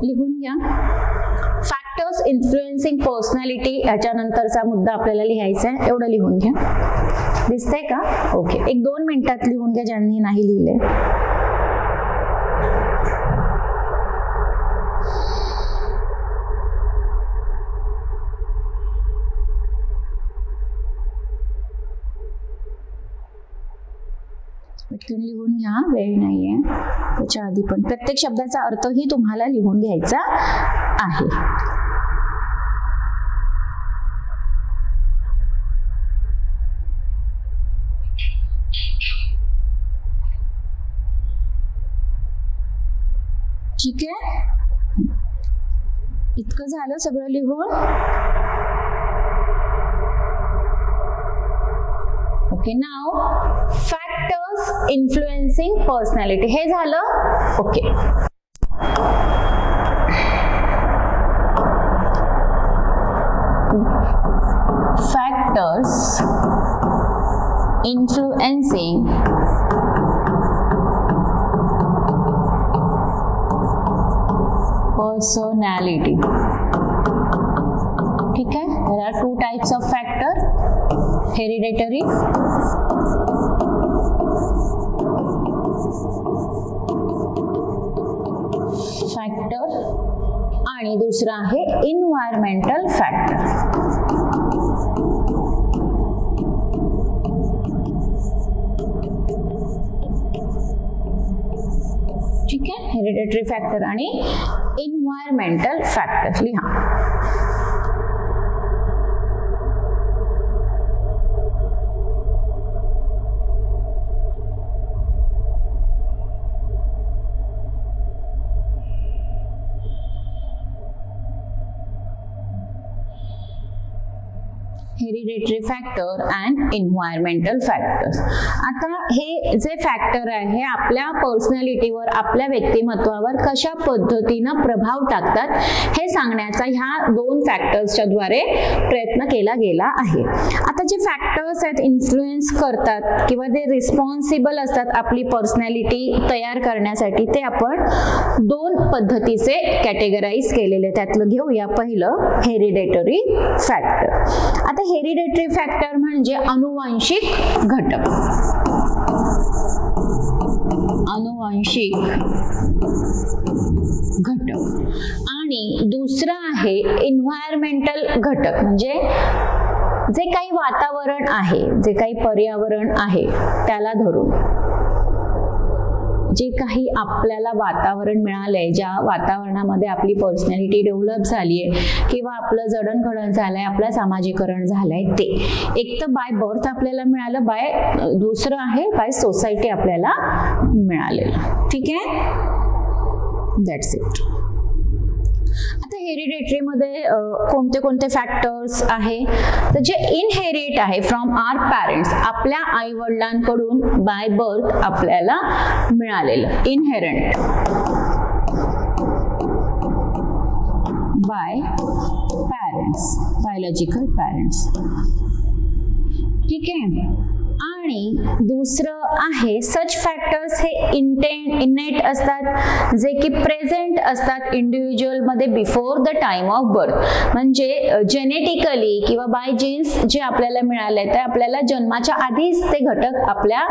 लिहून घ्या. फॅक्टर्स इन्फ्लुएन्सिंग पर्सनॅलिटी, याच्यानंतरचा मुद्दा आपल्याला लिहायचा आहे, एवढं लिहून घ्या. दिसतंय का? ओके, 1-2 मिनिटात लिहून घ्या ज्यांनी नाही लिहिले. पटकन लिहून घ्या, वेळ नाहीये. त्याच्या आधी पण प्रत्येक शब्दाचा अर्थही तुम्हाला लिहून घ्यायचा आहे. ठीक आहे, इतकं झालं सगळं लिहून. ओके, नाव फॅक्टर्स इन्फ्लुएन्सिंग पर्सनॅलिटी हे झालं. Okay, factors influencing personality. ठीक आहे, there are 2 types of factor, hereditary factor आणि दुसरा आहे environmental factor. ठीक आहे, हेरिडिटरी फॅक्टर आणि एन्व्हायरमेंटल फॅक्टर लिहा. Hereditary factor and environmental factors. आता हे जे फॅक्टर आहे हे आपल्या पर्सनॅलिटीवर, आपल्या व्यक्तिमत्वावर कशा पद्धतीनं प्रभाव टाकतात हे सांगण्याचा ह्या 2 फॅक्टर्सच्या द्वारे प्रयत्न केला गेला आहे. आता जे फॅक्टर्स आहेत इन्फ्लुएन्स करतात किंवा ते रिस्पॉन्सिबल असतात आपली पर्सनॅलिटी तयार करण्यासाठी, ते आपण 2 पद्धतीचे कॅटेगराईज केलेले. त्यातलं घेऊया पहिलं हेरिडिटरी फॅक्टर. आता हेरिडिटरी फॅक्टर म्हणजे अनुवांशिक घटक. अनुवांशिक घटक. आणि दुसरा आहे एन्व्हायरमेंटल घटक, म्हणजे जे काही वातावरण आहे, जे काही पर्यावरण आहे त्याला धरून जे काही आपल्याला वातावरण मिळालंय, ज्या वातावरणामध्ये आपली पर्सनॅलिटी डेव्हलप झालीये किंवा आपलं जडणघडण झालंय, आपलं सामाजिकरण झालंय, ते एक तर बाय बर्थ आपल्याला मिळालं, दुसरं आहे बाय सोसायटी आपल्याला मिळालेलं. ठीक आहे, दॅट्स इट. आता हेरिडेटरी मध्ये कोणते कोणते फॅक्टर्स आहे, तर जे इनहेरिट आहे फ्रॉम आवर पॅरेंट्स, आपल्या आई वडिलांकडून बाय बर्थ आपल्याला मिळालेलं, inherent bye parents, biological parents, ठीक आहे. आणि दुसरं आहे सच फॅक्टर्स हे इनेट असतात, जे की प्रेझेंट असतात इंडिव्हिज्युअल मध्ये before the time of birth, म्हणजे जेनेटिकली किंवा बाय जीन्स जे आपल्याला मिळाले ते आपल्याला जन्माच्या आधीच ते घटक आपल्या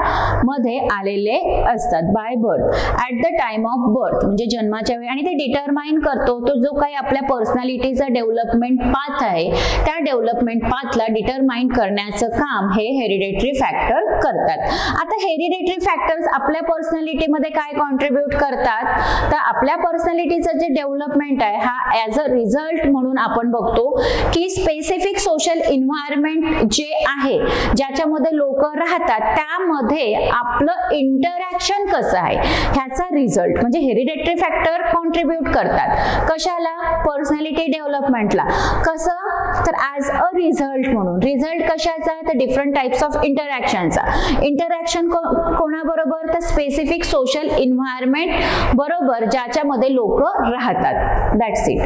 मध्ये आलेले असतात by birth, at the time of birth म्हणजे जन्माच्या वेळी, आणि ते डिटरमाइन करतो तो जो काही आपल्या पर्सनॅलिटीचा डेव्हलपमेंट पाथ आहे, त्या डेव्हलपमेंट पाथला डिटरमाइन करण्याचं काम हे हेरिडेटरी फॅक्टर करतात. आता हेरिडेटरी फॅक्टर्स आपल्या पर्सनॅलिटीमध्ये काय कॉन्ट्रीब्यूट करतात, तर आपल्या पर्सनॅलिटीचं जे डेव्हलपमेंट आहे हा ऍज अ रिझल्ट म्हणून आपण बघतो की स्पेसिफिक सोशल एन्व्हायरमेंट जे आहे ज्याच्यामध्ये लोक राहतात त्यामध्ये आपलं इंटरॅक्शन कसं आहे ह्याचा रिझल्ट, म्हणजे हेरिडेटरी फॅक्टर कॉन्ट्रीब्यूट करतात कशाला, पर्सनॅलिटी डेव्हलपमेंटला. कसं, तर ऍज अ रिझल्ट म्हणून. रिझल्ट कशाचा, तर डिफरंट टाइप्स ऑफ इंटरॅक्शनचा. इंटरॅक्शन कोणाबरोबर, तर स्पेसिफिक सोशल एन्व्हायरमेंट बरोबर ज्याच्यामध्ये लोक राहतात. That's it.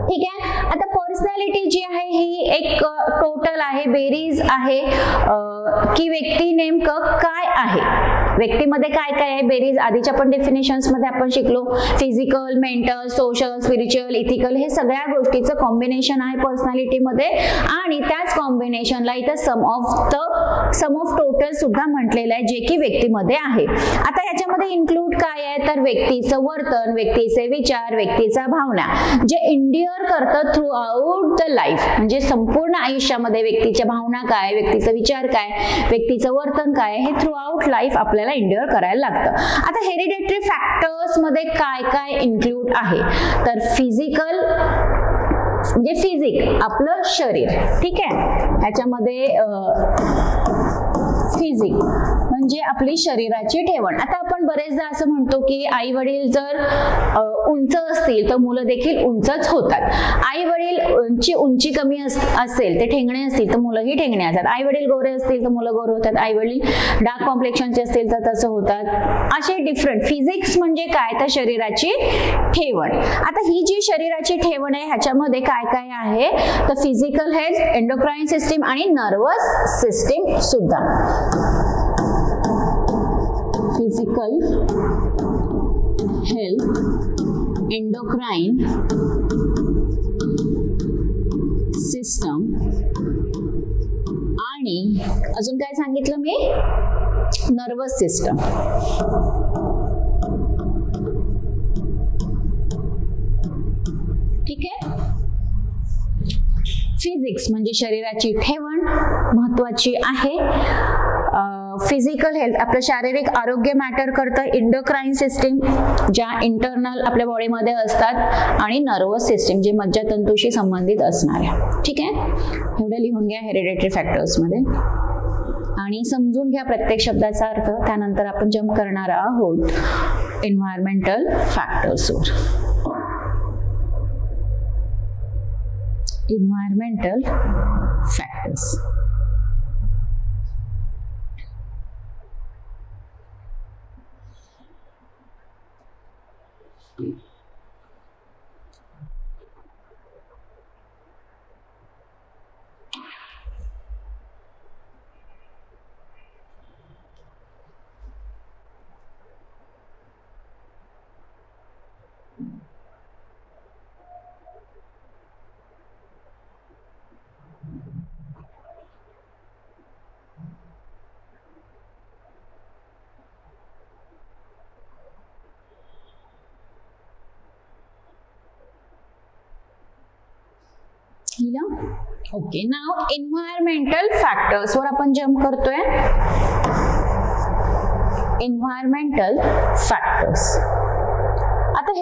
ठीक आहे. आता पर्सनॅलिटी जी आहे ही एक टोटल आहे, बेरीज आहे की व्यक्ती नेमकं काय आहे, व्यक्तीमध्ये काय काय आहे, बेरीज आधीच्या पण डेफिनेशन्स मध्ये आपण शिकलो, physical, mental, social, spiritual, ethical, हे सगळ्या गोष्टीचं कॉम्बिनेशन आहे पर्सनॅलिटीमध्ये, आणि त्याच कॉम्बिनेशनला इथं सम ऑफ टोटल सुद्धा म्हटलेलं आहे जे की व्यक्तीमध्ये आहे. आता याच्यामध्ये इन्क्लूड काय आहे, तर व्यक्तीचं वर्तन, व्यक्तीचे विचार, व्यक्तीचा भावना जे इंडियर करतं थ्रू आउट द लाईफ, म्हणजे संपूर्ण आयुष्यामध्ये व्यक्तीच्या भावना काय, व्यक्तीचा विचार काय, व्यक्तीचं वर्तन काय, हे थ्रू आउट लाईफ आपल्याला इंडियर करायला लागतं. आता हेरिडेटरी फॅक्टर्स मध्ये काय काय इन्क्लूड आहे, तर फिजिकल म्हणजे फिजिक आपलं शरीर, ठीक आहे, ह्याच्यामध्ये फिजिक म्हणजे आपली शरीराची ठेवण. आता आपण बरेचदा असं म्हणतो की आई वडील जर उंच असतील तर मुलं देखील उंचच होतात, आई वडील उंची कमी असेल ते ठेंगणे असतील तर मुलंही ठेंगणे असतात, आई वडील गोरे असतील तर मुलं गोरे होतात, आई वडील डार्क कॉम्प्लेक्शनचे असतील तर तसं होतात, असे डिफरंट. फिजिक्स म्हणजे काय, तर शरीराची ठेवण. आता ही जी शरीराची ठेवण आहे ह्याच्यामध्ये काय काय आहे, तर फिजिकल हेल्थ, एंडोक्राइन सिस्टीम आणि नर्वस सिस्टीम सुद्धा. फिजिकल हेल्थ, एंडोक्राइन सिस्टम आणि अजून काय सांगितलं मी, नर्वस सिस्टम. ठीक आहे. फिजिक्स म्हणजे शरीराची ठेवण महत्वाची आहे. फिजिकल हेल्थ आपलं शारीरिक आरोग्य मॅटर करतं, इंडोक्राइन सिस्टीम ज्या इंटरनल आपल्या बॉडीमध्ये असतात, आणि नर्वस सिस्टीम जे मज्जातंतूशी संबंधित असणाऱ्या. ठीक आहे, एवढं लिहून घ्या हेरिडेटरी फॅक्टर्स मध्ये आणि समजून घ्या प्रत्येक शब्दाचा अर्थ. त्यानंतर आपण जम्प करणार आहोत एन्व्हायरमेंटल फॅक्टर्सवर. Environmental factors. ओके, नाव एन्व्हायरमेंटल फॅक्टर्स वर आपण जम्प करतोय. Environmental factors. आता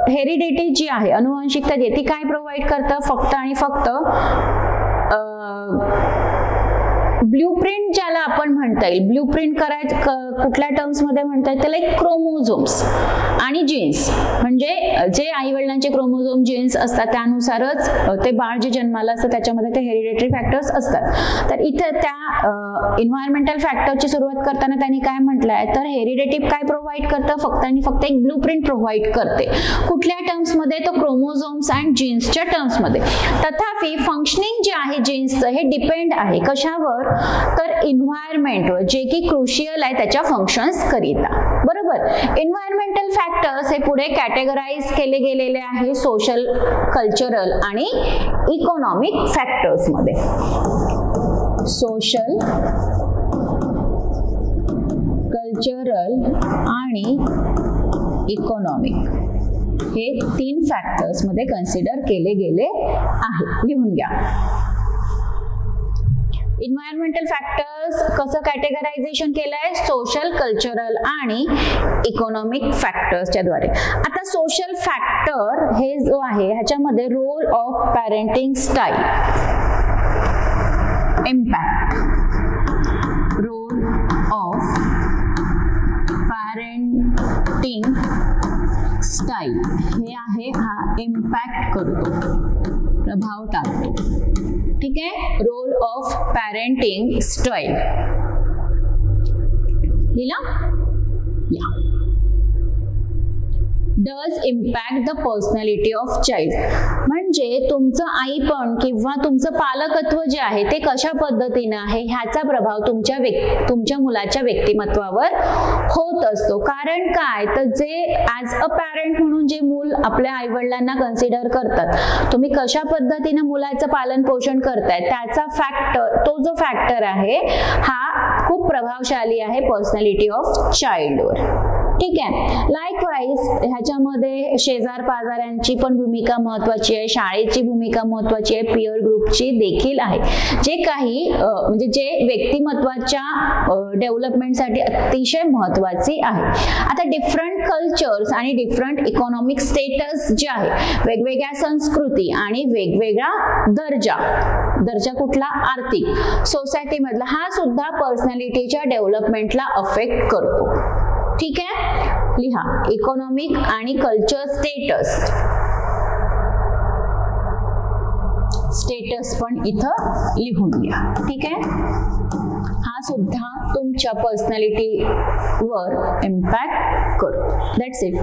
हेरिडिटी जी आहे, अनुवांशिकता जी आहे, ती काय प्रोव्हाइड करतं, फक्त आणि फक्त ब्ल्यूप्रिंट ज्याला आपण म्हणता येईल, ब्ल्यूप्रिंट करायचं कुठल्या टर्म्स मध्ये म्हणता येईल त्याला, एक क्रोमोझोम्स आणि जीन्स, म्हणजे जे आई वडिलांचे क्रोमोझोम जीन्स असतात त्यानुसारच ते बाळ जे जन्माला असतं त्याच्यामध्ये ते हेरिडेटरी फॅक्टर्स असतात. तर इथे त्या इन्व्हायरमेंटल फॅक्टरची सुरुवात करताना त्यांनी काय म्हटलंय, तर हेरिडेटिव्ह काय प्रोव्हाइड करतं, फक्त आणि फक्त एक ब्ल्यूप्रिंट प्रोव्हाइड करते. कुठल्या टर्म्स मध्ये, तो क्रोमोझोम्स अँड जीन्सच्या टर्म्स मध्ये. तथापि फंक्शनिंग जे आहे जीन्सचं हे डिपेंड आहे कशावर, तर इन्व्हायरमेंटवर, जे की क्रुशियल आहे त्याच्या फंक्शन्स करिता. बरोबर. इन्व्हायरमेंटल फॅक्टर्स हे पुढे कॅटेगराइज केले गेलेले आहे सोशल, कल्चरल आणि इकॉनॉमिक फॅक्टर्स मध्ये. सोशल, कल्चरल आणि इकॉनॉमिक हे 3 फॅक्टर्स मध्ये कन्सिडर केले गेले आहे. लिहून घ्या. इन्व्हायरमेंटल फॅक्टर्स कसं कॅटेगरायझेशन केलंय, सोशल, कल्चरल आणि इकॉनॉमिक फॅक्टर्सच्या द्वारे. आता सोशल फॅक्टर हे जो आहे ह्याच्यामध्ये role of parenting style, impact, role of parenting style हे आहे, हा इम्पॅक्ट करतो, प्रभाव टाकतो. ठीक आहे. रोल ऑफ पॅरेंटिंग स्टाईल लिहिला. या does impact the personality of child, म्हणजे तुमचं आईपण किंवा तुमचं पालकत्व जे आहे ते कशा पद्धतीने आहे ह्याचा प्रभाव तुमच्या मुलाच्या व्यक्तिमत्वावर होत असतो. कारण काय, तर जे ऍज अ पॅरेंट म्हणून जे मूल आपल्या आई वडिलांना कन्सिडर करतात, तुम्ही कशा पद्धतीने मुलाचं पालन पोषण करताय त्याचा फॅक्टर, तो जो फॅक्टर आहे हा खूप प्रभावशाली आहे पर्सनॅलिटी ऑफ चाइल्डवर. ठीक आहे. लाईकवाईज ह्याच्यामध्ये शेजार पाजाऱ्यांची पण भूमिका महत्वाची आहे, शाळेची भूमिका महत्वाची आहे, पियर ग्रुपची देखील आहे, जे काही म्हणजे जे व्यक्तिमत्वाच्या डेव्हलपमेंटसाठी अतिशय महत्वाची आहे. आता डिफरंट कल्चर्स आणि डिफरंट इकॉनॉमिक स्टेटस जे आहे, वेगवेगळ्या संस्कृती आणि वेगवेगळा दर्जा कुठला, आर्थिक, सोसायटी मधला, हा सुद्धा पर्सनॅलिटीच्या डेव्हलपमेंटला अफेक्ट करतो. ठीक आहे. लिहा. इकॉनॉमिक आणि कल्चर स्टेटस पण इथं लिहून घ्या. ठीक आहे. हा सुद्धा तुमच्या पर्सनॅलिटीवर इम्पॅक्ट करतो. That's it.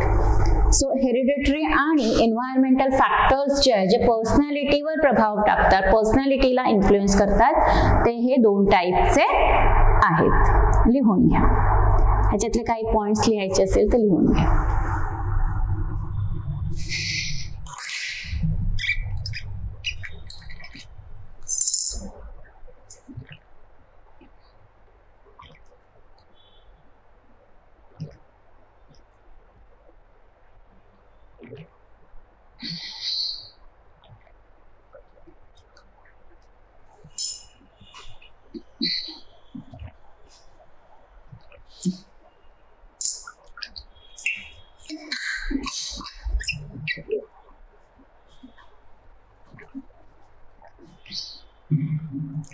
सो हेरिडिटरी आणि एन्व्हायरमेंटल फॅक्टर्स जे आहे, जे पर्सनॅलिटीवर प्रभाव टाकतात, पर्सनॅलिटीला इन्फ्लुएन्स करतात, ते हे 2 टाईपचे आहेत. लिहून घ्या. ह्याच्यातले काही पॉइंट्स लिहायचे असेल तर लिहून घ्या.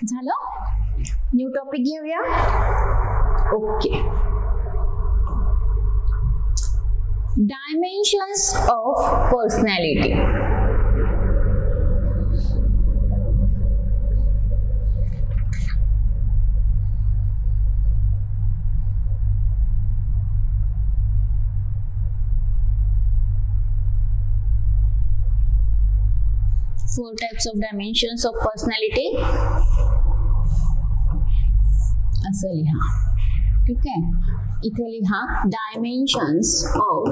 झालं. न्यू टॉपिक घेऊया. Okay. Dimensions of personality. Four types of dimensions of personality. असं लिहा. ठीक आहे. इथे लिहा dimensions of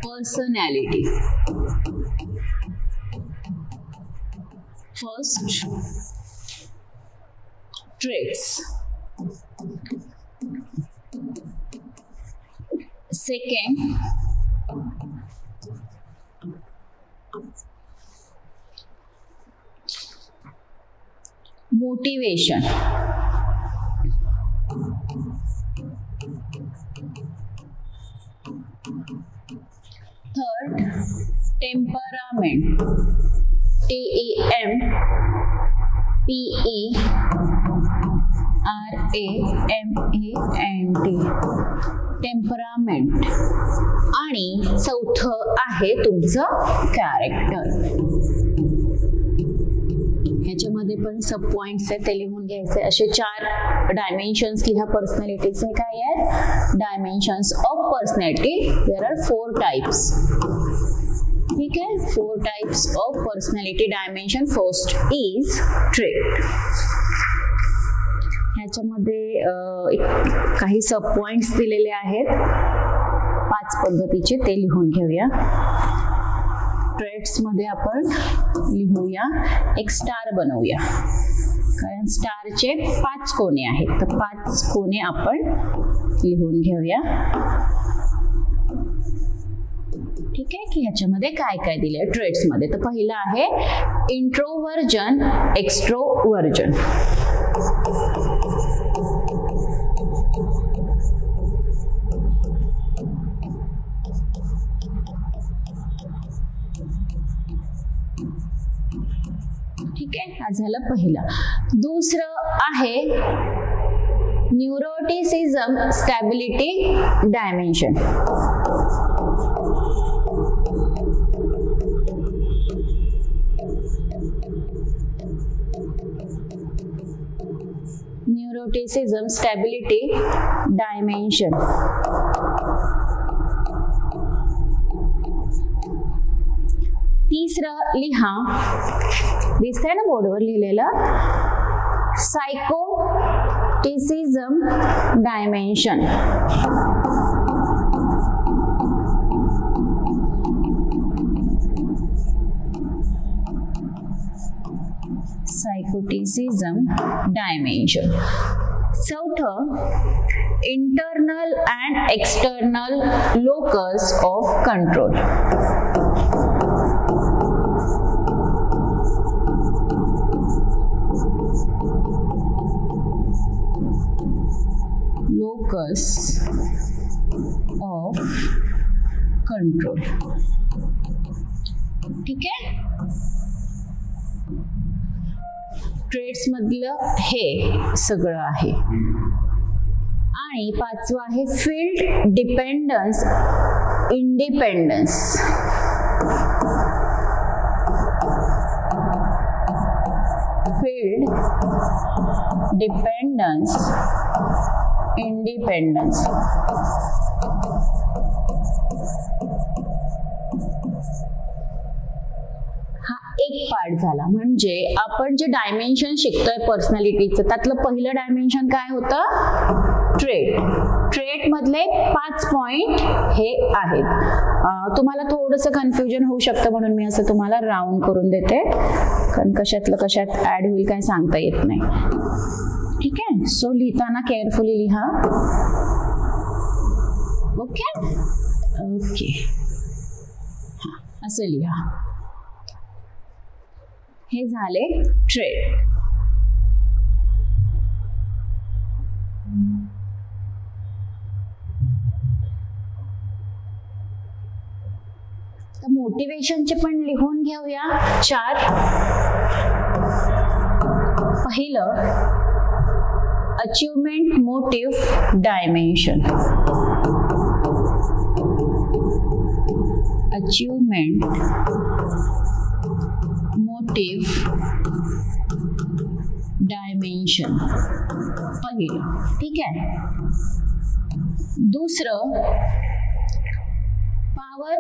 personality. First, traits. Second, motivation. Third, temperament. T TRAMENT, temperament. आणि चौथं आहे तुमचं कॅरेक्टर. ह्याच्यामध्ये पण सब पॉइंट्स आहेत, ते लिहून घ्यायचे. असे 4 डायमेन्शन्स लिहा पर्सनॅलिटीचे. काय आहेत dimensions of personality? There are 4 types. ठीक आहे, 4 types of personality dimension. First is trait. ह्याच्यामध्ये काही सब पॉइंट्स दिलेले आहेत 5 पद्धतीचे, ते लिहून घेऊया. ट्रेट्स मध्ये आपण लिहूया, एक स्टार बनवूया, कारण स्टारचे 5 कोने आहेत. तर 5 कोने आपण लिहून घेऊया. ठीक आहे की ह्याच्यामध्ये काय काय दिले ट्रेट्स मध्ये. तर पहिला आहे इंट्रोवर्जन, एक्स्ट्रोवर्जन. ठीक आहे, हा झाला पहिला. दुसरं आहे neuroticism stability dimension. Neuroticism stability dimension. तिसरं लिहा, दिसतंय ना बोर्डवर लिहिलेलं, सायकोटिसिझम डायमेन्शन. Psychoticism dimension. चौथं internal and external locus of control. Locus of control. ठीक आहे, ट्रेट्स मधलं हे सगळं आहे. आणि 5वं आहे field dependence independence. Field dependence independence. हा एक पार्ट झाला. म्हणजे आपण जे डायमेन्शन शिकतोय पर्सनॅलिटीचं, त्यातलं पहिलं डायमेन्शन काय होतं? ट्रेट. ट्रेट मधले 5 पॉइंट हे आहेत. तुम्हाला थोडंसं कन्फ्युजन होऊ शकतं म्हणून मी असं तुम्हाला राऊंड करून देते, कारण कशातलं कशात ऍड होईल काय सांगता येत नाही. ठीक आहे, सो लिहिताना केअरफुली लिहा. ओके ओके, हा असं लिहा. हे झाले ट्रेट. तर मोटिवेशनचे पण लिहून घेऊया 4. पहिलं achievement motive dimension. Achievement motive dimension पहिलं. ठीक आहे. दुसरं power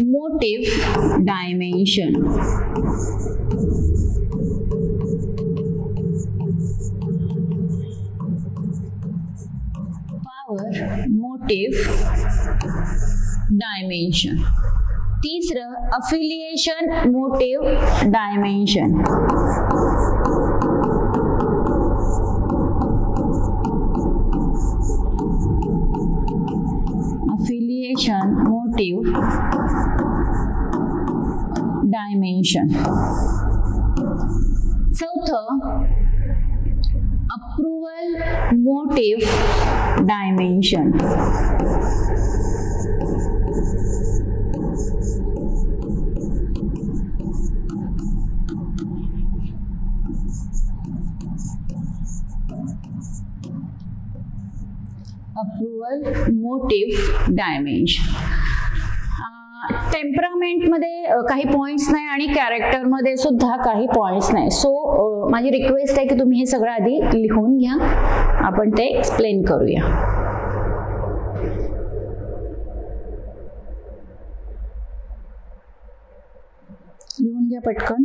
motive dimension. Power motive dimension. तीसरं affiliation motive dimension. Affiliation motive dimension. चौथं approval motive dimension. Approval, motive, dimension. Temperament मध्ये काही पॉइंट्स नाही आणि कॅरेक्टर मध्ये सुद्धा काही पॉइंट्स नाही. सो माझी रिक्वेस्ट आहे की तुम्ही हे सगळं आधी लिहून घ्या, आपण ते एक्सप्लेन करूया. लिहून घ्या पटकन.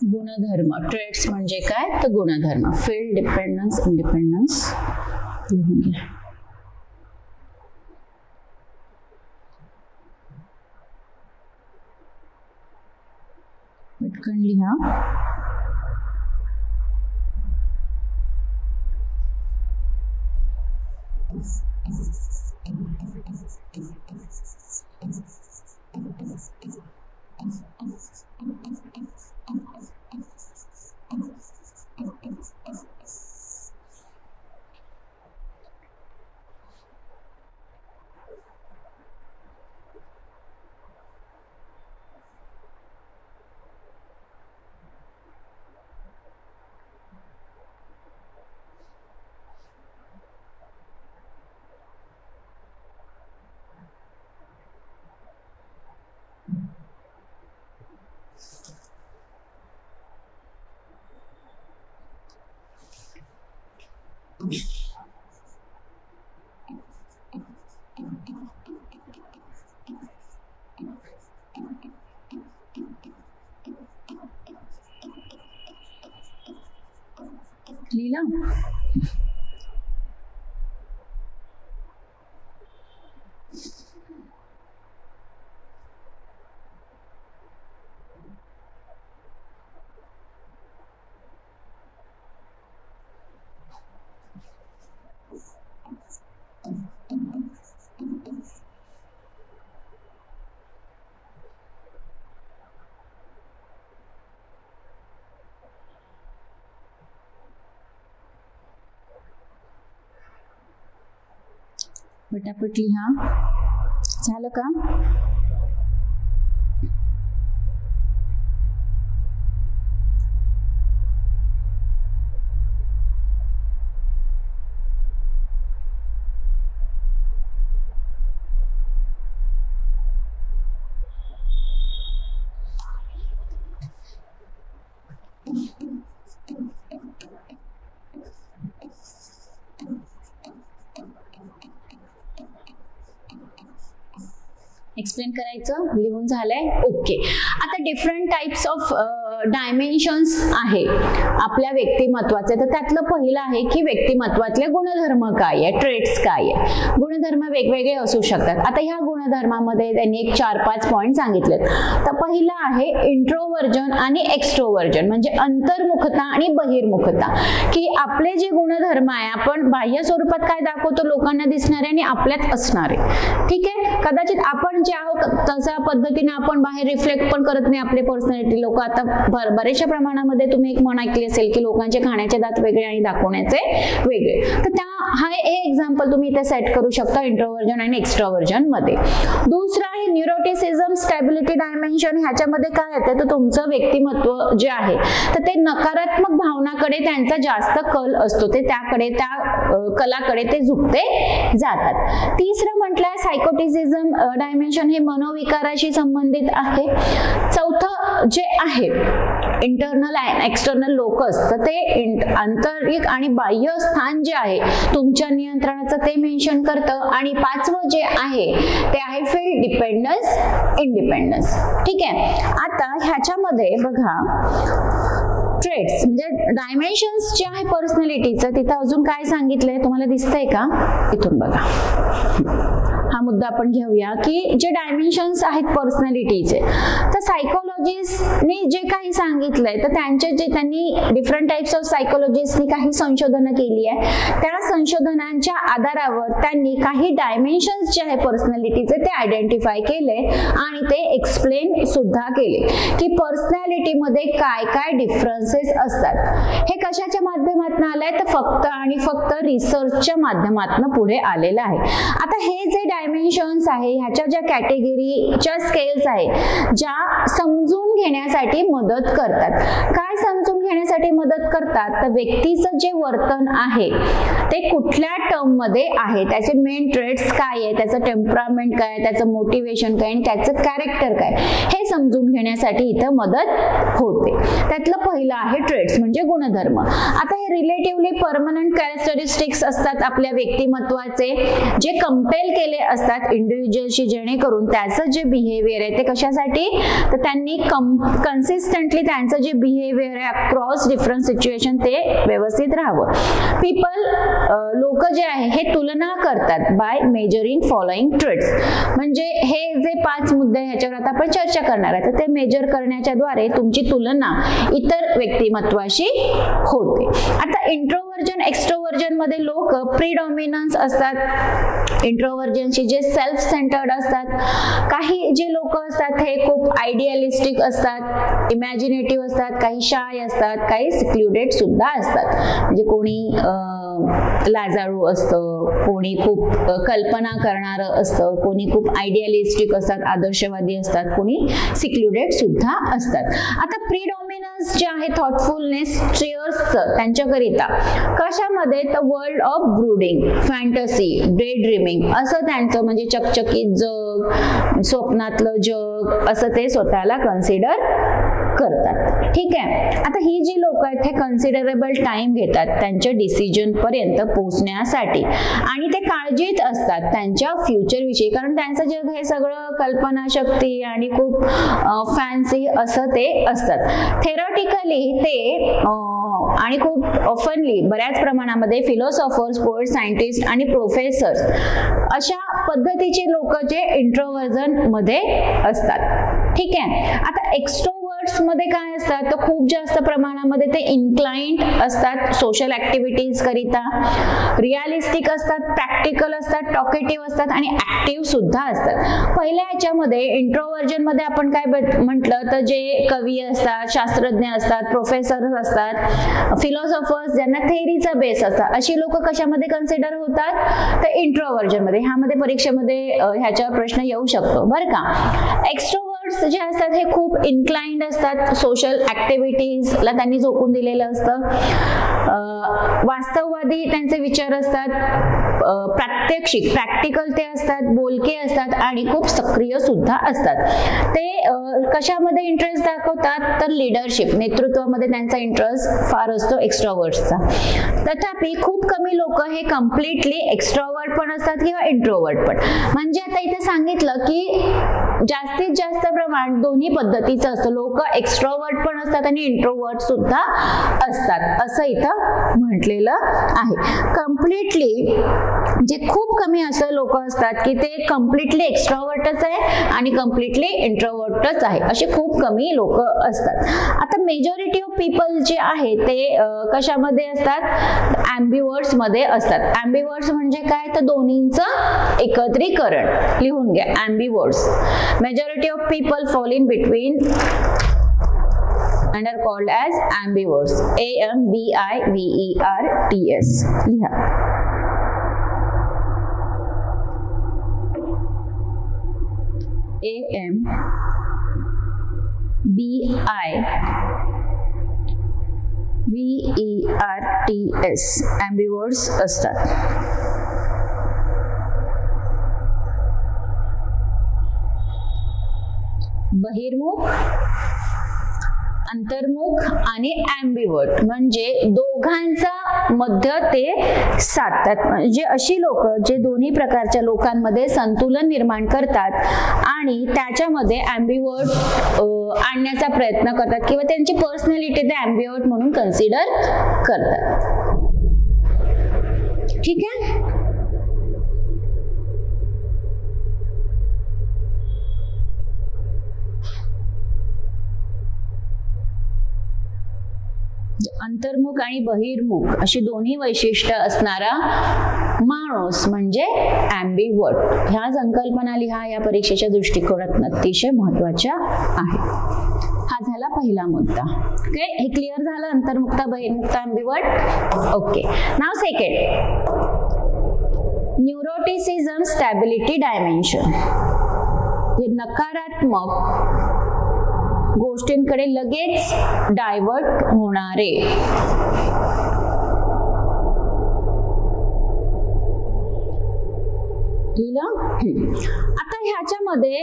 गुणधर्म, ट्रेट्स म्हणजे काय तर गुणधर्म. फील्ड, डिपेंडन्स, इंडिपेंडन्स लिहून घ्या. पटकन लिहा. लीला पटापट लिहा. झालं का? एक्सप्लेन करायचं, लिहून झालंय. ओके. आता डिफरंट टाइप्स ऑफ डायमेन्शन्स आहे आपल्या व्यक्तिमत्वाचे. तर त्यातलं पहिलं आहे की व्यक्तिमत्वातले गुणधर्म काय आहे, ट्रेट्स काय आहे. गुणधर्म वेगवेगळे असू शकतात. आता ह्या गुणधर्मामध्ये त्यांनी एक 4-5 पॉइंट सांगितलेत. तर पहिला आहे इंट्रोवर्जन आणि एक्स्ट्रोवर्जन, म्हणजे अंतर्मुखता आणि बहिर्मुखता. की आपले जे गुणधर्म आहे आपण बाह्य स्वरूपात काय दाखवतो लोकांना दिसणारे आणि आपल्याच असणारे. ठीक आहे. कदाचित आपण जे आहोत तशा पद्धतीने आपण बाहेर रिफ्लेक्ट पण करत नाही आपले पर्सनॅलिटी. लोक आता बरेचशा प्रमाणामध्ये तुम्ही एक म्हण ऐकली असेल की लोकांचे खाण्याचे दात वेगळे आणि दाखवण्याचे वेगळे. तर त्या हा एक एक्झाम्पल तुम्ही इथे सेट करू शकता इंट्रोवर्जन आणि एक्स्ट्रोवर्जन मध्ये. दुसरा आहे न्यूरोटिसिझम, स्टॅबिलिटी डायमेन्शन. ह्याच्यामध्ये काय येतं तर तुमचं व्यक्तिमत्व जे आहे तर ते नकारात्मक भावनाकडे त्यांचा जास्त कल असतो, ते त्याकडे त्या कलाकडे ते झुकते जातात. तिसरं म्हटलंय सायकोटिसिझम डायमेन्शन, हे मनोविकाराशी संबंधित आहे. चौथं जे आहे इंटरनल अँड एक्सटर्नल लोकस, तर ते आंतरिक आणि बाह्य स्थान जे आहे तुमच्या नियंत्रणाचं ते मेन्शन करतं. आणि पाचवं जे आहे ते आहे फील्ड, डिपेंडन्स, इंडिपेंडन्स. ठीक आहे. आता ह्याच्यामध्ये बघा ट्रेट्स म्हणजे डायमेन्शन्स जे आहे पर्सनॅलिटीचं, तिथं अजून काय सांगितलंय तुम्हाला दिसतंय का? इथून बघा हा मुद्दा आपण घेऊया की जे डायमेन्शन्स आहेत पर्सनॅलिटीचे, तर सायकोलॉजिस्टनी जे काही सांगितलंय तर त्यांनी डिफरंट टाइप्स ऑफ सायकोलॉजिस्टनी काही संशोधनं केली आहे. त्या संशोधनांच्या आधारावर त्यांनी काही डायमेन्शन्स जे आहे पर्सनॅलिटीचे ते आयडेंटिफाय केले आणि ते एक्सप्लेन सुद्धा केले की पर्सनॅलिटीमध्ये काय काय डिफरन्सेस असतात. हे कशाच्या माध्यमातून आलंय तर फक्त आणि आणि फक्त रिसर्चच्या माध्यमातून पुढे आलेलं आहे. आता हे जे डायमेन्शन्स आहे, ह्याच्या ज्या कॅटेगरीच्या स्केल्स आहे, ज्या समजून घेण्यासाठी मदत करतात. काय समजून घेण्यासाठी मदत करतात? तर व्यक्तीचं जे वर्तन आहे ते कुठल्या टर्म मध्ये आहे, त्याचे मेन ट्रेट्स काय आहे, त्याचं टेम्परामेंट काय, त्याचं मोटिवेशन काय आणि त्याचं कॅरेक्टर काय, हे समजून घेण्यासाठी इथं मदत होते. त्यातलं पहिलं आहे ट्रेट्स म्हणजे गुणधर्म. आता हे रिलेटिव्हली परमनंट कॅरेक्टरिस्टिक्स असतात आपल्या व्यक्तिमत्वाचे, जे कंपेल केले असतात इंडिव्हिज्युअलशी, जेणेकरून त्याचं जे बिहेवियर आहे ते कशासाठी, तर त्यांनी कन्सिस्टंटली त्यांचं जे बिहेवियर आहे अक्रॉस डिफरंट सिच्युएशन ते व्यवस्थित राहावं. पीपल लोक जे आहे हे तुलना करतात बाय मेजरिंग फॉलोइंग ट्रेट्स. म्हणजे हे जे 5 मुद्दे ह्याच्यावर आता आपण चर्चा करणार आहे, तर ते मेजर करण्याच्या द्वारे तुमची तुलना इतर व्यक्तिमत्वाशी होते. आता इंट्रोवर्जन एक्स्ट्रोवर्जन मध्ये लोक प्रीडॉमिनन्स असतात, इंट्रोवर्जनशी जे सेल्फ सेंटर्ड असतात. काही जे लोक असतात हे खूप आयडियलिस्टिक असतात, इमॅजिनेटिव्ह असतात, काही शाय असतात, काही सिक्लुडेड सुद्धा असतात. म्हणजे कोणी लाजाळू असतं, कोणी खूप कल्पना करणारं असतं, कोणी खूप आयडियलिस्टिक असतात, आदर्शवादी असतात, कोणी सिक्लुडेड सुद्धा असतात. आता प्रीडॉमिनन्स जे आहे थॉटफुलनेस स्ट्रिअर्स त्यांच्याकरिता कशामध्ये, तर world of brooding, fantasy, day dreaming असं त्यांचं म्हणजे चकचकीत जग, स्वप्नातलं जग असं ते स्वतःला कन्सिडर करतात. ठीक आहे. आता ही जी लोक आहेत हे कन्सिडरेबल टाइम घेतात त्यांच्या डिसिजन पर्यंत पोहोचण्यासाठी आणि ते काळजीत असतात त्यांच्या फ्युचर विषयी, कारण त्यांचं जग हे सगळं कल्पनाशक्ती आणि खूप फॅन्सी असं ते असतात. थेरॉटिकली ते आणि खूप ऑफनली बऱ्याच प्रमाणामध्ये फिलॉसॉफर्स, पोएट, सायंटिस्ट आणि प्रोफेसर्स अशा पद्धतीचे लोक जे इंट्रोव्हर्जन मध्ये असतात. ठीक आहे. आता एक्स्ट्रोवर्ट्स मध्ये काय असतात, तर खूप जास्त प्रमाणामध्ये ते इन्क्लाइंड असतात सोशल ऍक्टिव्हिटीज करिता, रिअलिस्टिक असतात, प्रॅक्टिकल असतात, टॉकेटिव्ह असतात आणि ऍक्टिव्ह सुद्धा असतात. पहिल्या ह्याच्यामध्ये इंट्रोव्हर्जन मध्ये आपण काय म्हटलं, तर जे कवी असतात, शास्त्रज्ञ असतात, प्रोफेसर असतात, फिलॉसॉफर्स ज्यांना थेअरीचा बेस असतात, अशी लोक कशामध्ये कन्सिडर होतात, तर इंट्रोव्हर्जन मध्ये. ह्यामध्ये परीक्षेमध्ये ह्याच्यावर प्रश्न येऊ शकतो बरं का. एक्स्ट्रोवर्ट्स जे असतात हे खूप इन्क्लाइंड असतात, सोशल ऍक्टिव्हिटीजला त्यांनी झोकून दिलेलं असतं, वास्तववादी त्यांचे विचार असतात, प्रात्यक्षिक प्रॅक्टिकल ते असतात, बोलके असतात आणि खूप सक्रिय सुद्धा असतात. ते कशामध्ये इंटरेस्ट दाखवतात, तर लिडरशिप, नेतृत्वामध्ये त्यांचा इंटरेस्ट फार असतो एक्स्ट्रोवर्ट्सचा. तथापि खूप कमी लोक हे कम्प्लिटली एक्स्ट्रोवर्ट पण असतात किंवा इंट्रोवर्ट पण. म्हणजे आता इथे सांगितलं की जास्तीत जास्त प्रमाण दोन्ही पद्धतीचं असतं, लोक एक्स्ट्रोवर्ट पण असतात आणि इंट्रोवर्ट सुद्धा असतात असं इथं म्हटलेलं आहे. कम्प्लिटली जे खूप कमी असं लोक असतात की ते कम्प्लिटली एक्स्ट्रोवर्टच आहे आणि कम्प्लिटली इंट्रोवर्टच आहे, असे खूप कमी लोक असतात. आता मेजॉरिटी ऑफ पीपल जे आहे ते कशामध्ये असतात, ॲम्बिवर्ट्स मध्ये असतात. ॲम्बिवर्ट्स म्हणजे काय, तर दोन्हींचं एकत्रीकरण. लिहून घ्या ambiverts. Majority of people fall in between and are called as ambiverts. AMBIVERTS. लिहा. AMBIVERTS. ambiverts असतात. बहिर्मुख, अंतर्मुख आणि ॲम्बिवर्ट म्हणजे दोघांचा मध्य ते साधतात. म्हणजे अशी लोक जे दोन्ही प्रकारच्या लोकांमध्ये संतुलन निर्माण करतात आणि त्याच्यामध्ये ॲम्बिवर्ट आणण्याचा प्रयत्न करतात किंवा त्यांची पर्सनॅलिटी ते ॲम्बिवर्ट म्हणून कन्सिडर करतात. ठीक आहे. अंतर्मुख आणि बहिर्मुख अशी दोन्ही वैशिष्ट्य असणारा माणूस म्हणजे ॲम्बिवर्ट. ह्या संकल्पना लिहा, या परीक्षेच्या दृष्टिकोनातून अतिशय महत्वाच्या आहेत. हा झाला पहिला मुद्दा. ओके, हे क्लिअर झालं. अंतर्मुक्ता बहिर्मुक्ता एम्बिवर्ट. ओके, नाव सेकंड, न्यूरोटिसिझम स्टॅबिलिटी डायमेन्शन. हे नकारात्मक गोष्टींकडे लगेच डायव्हर्ट होणारे. आता ह्याच्यामध्ये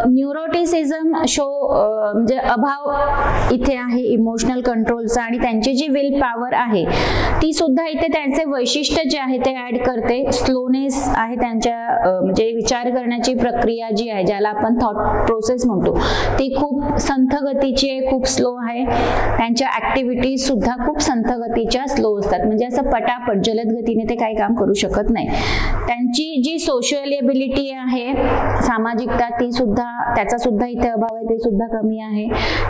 न्यूरोटिसिझम म्हणजे अभाव इथे आहे इमोशनल कंट्रोलचा, आणि त्यांची जी विल पॉवर आहे ती सुद्धा इथे त्यांचे वैशिष्ट्य जे आहे ते ऍड करते. स्लोनेस आहे त्यांच्या म्हणजे विचार करण्याची प्रक्रिया जी आहे, ज्याला आपण थॉट प्रोसेस म्हणतो, ती खूप संथ गतीची आहे, खूप स्लो आहे. त्यांच्या ऍक्टिव्हिटीज सुद्धा खूप संथ गतीच्या स्लो असतात, म्हणजे असं पटापट जलद गतीने ते काही काम करू शकत नाही. त्यांची जी सोशल एबिलिटी आहे, सामाजिकता, ती सुद्धा त्याचा सुद्धा इथे अभाव आहे, ते सुद्धा कमी आहे.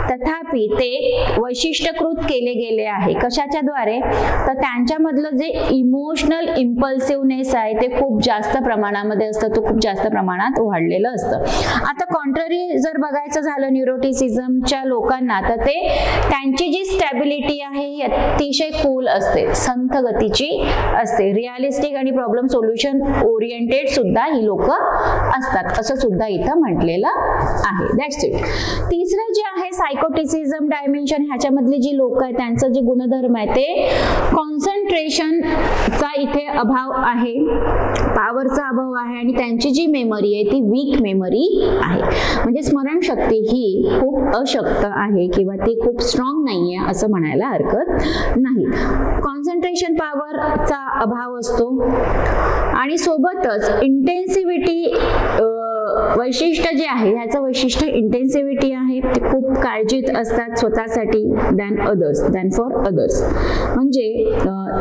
तथापि ते वैशिष्ट्यकृत केले गेले आहे कशाच्या द्वारे, तर त्यांच्यामधलं जे इमोशनल इम्पल्सिव्हनेस आहे ते खूप जास्त प्रमाणामध्ये असतं, तो खूप जास्त प्रमाणात वाढलेलं असतं. आता कॉन्ट्ररी जर बघायचं झालं न्यूरोटिसिझमच्या लोकांना, तर ते त्यांची जी स्टॅबिलिटी आहे ही अतिशय कूल असते, संथ गतीची असते. रिअलिस्टिक आणि प्रॉब्लेम सोल्युशन ओरिएंटेड सुद्धा ही लोक असतात, असं सुद्धा इथं म्हटलेलं आहे. That's it. तिसरं जे आहे सायकोटिसिझम डायमेन्शन, ह्याच्यामधली जी लोक आहेत त्यांचं जे गुणधर्म आहे ते कॉन्सन्ट्रेशनचा इथे अभाव आहे, पॉवरचा अभाव आहे, आणि त्यांची जी मेमरी आहे ती वीक मेमरी आहे, म्हणजे स्मरणशक्ती ही खूप अशक्त आहे किंवा ती खूप स्ट्रॉंग नाहीये असं म्हणायला हरकत नाही. कॉन्सन्ट्रेशन पॉवरचा अभाव असतो, आणि सोबतच इंटेन्सिव्हिटी वैशिष्ट्य जे आहे ह्याचं वैशिष्ट्य इंटेन्सिव्हिटी आहे, ते खूप काळजीत असतात स्वतःसाठी दॅन फॉर अदर्स, म्हणजे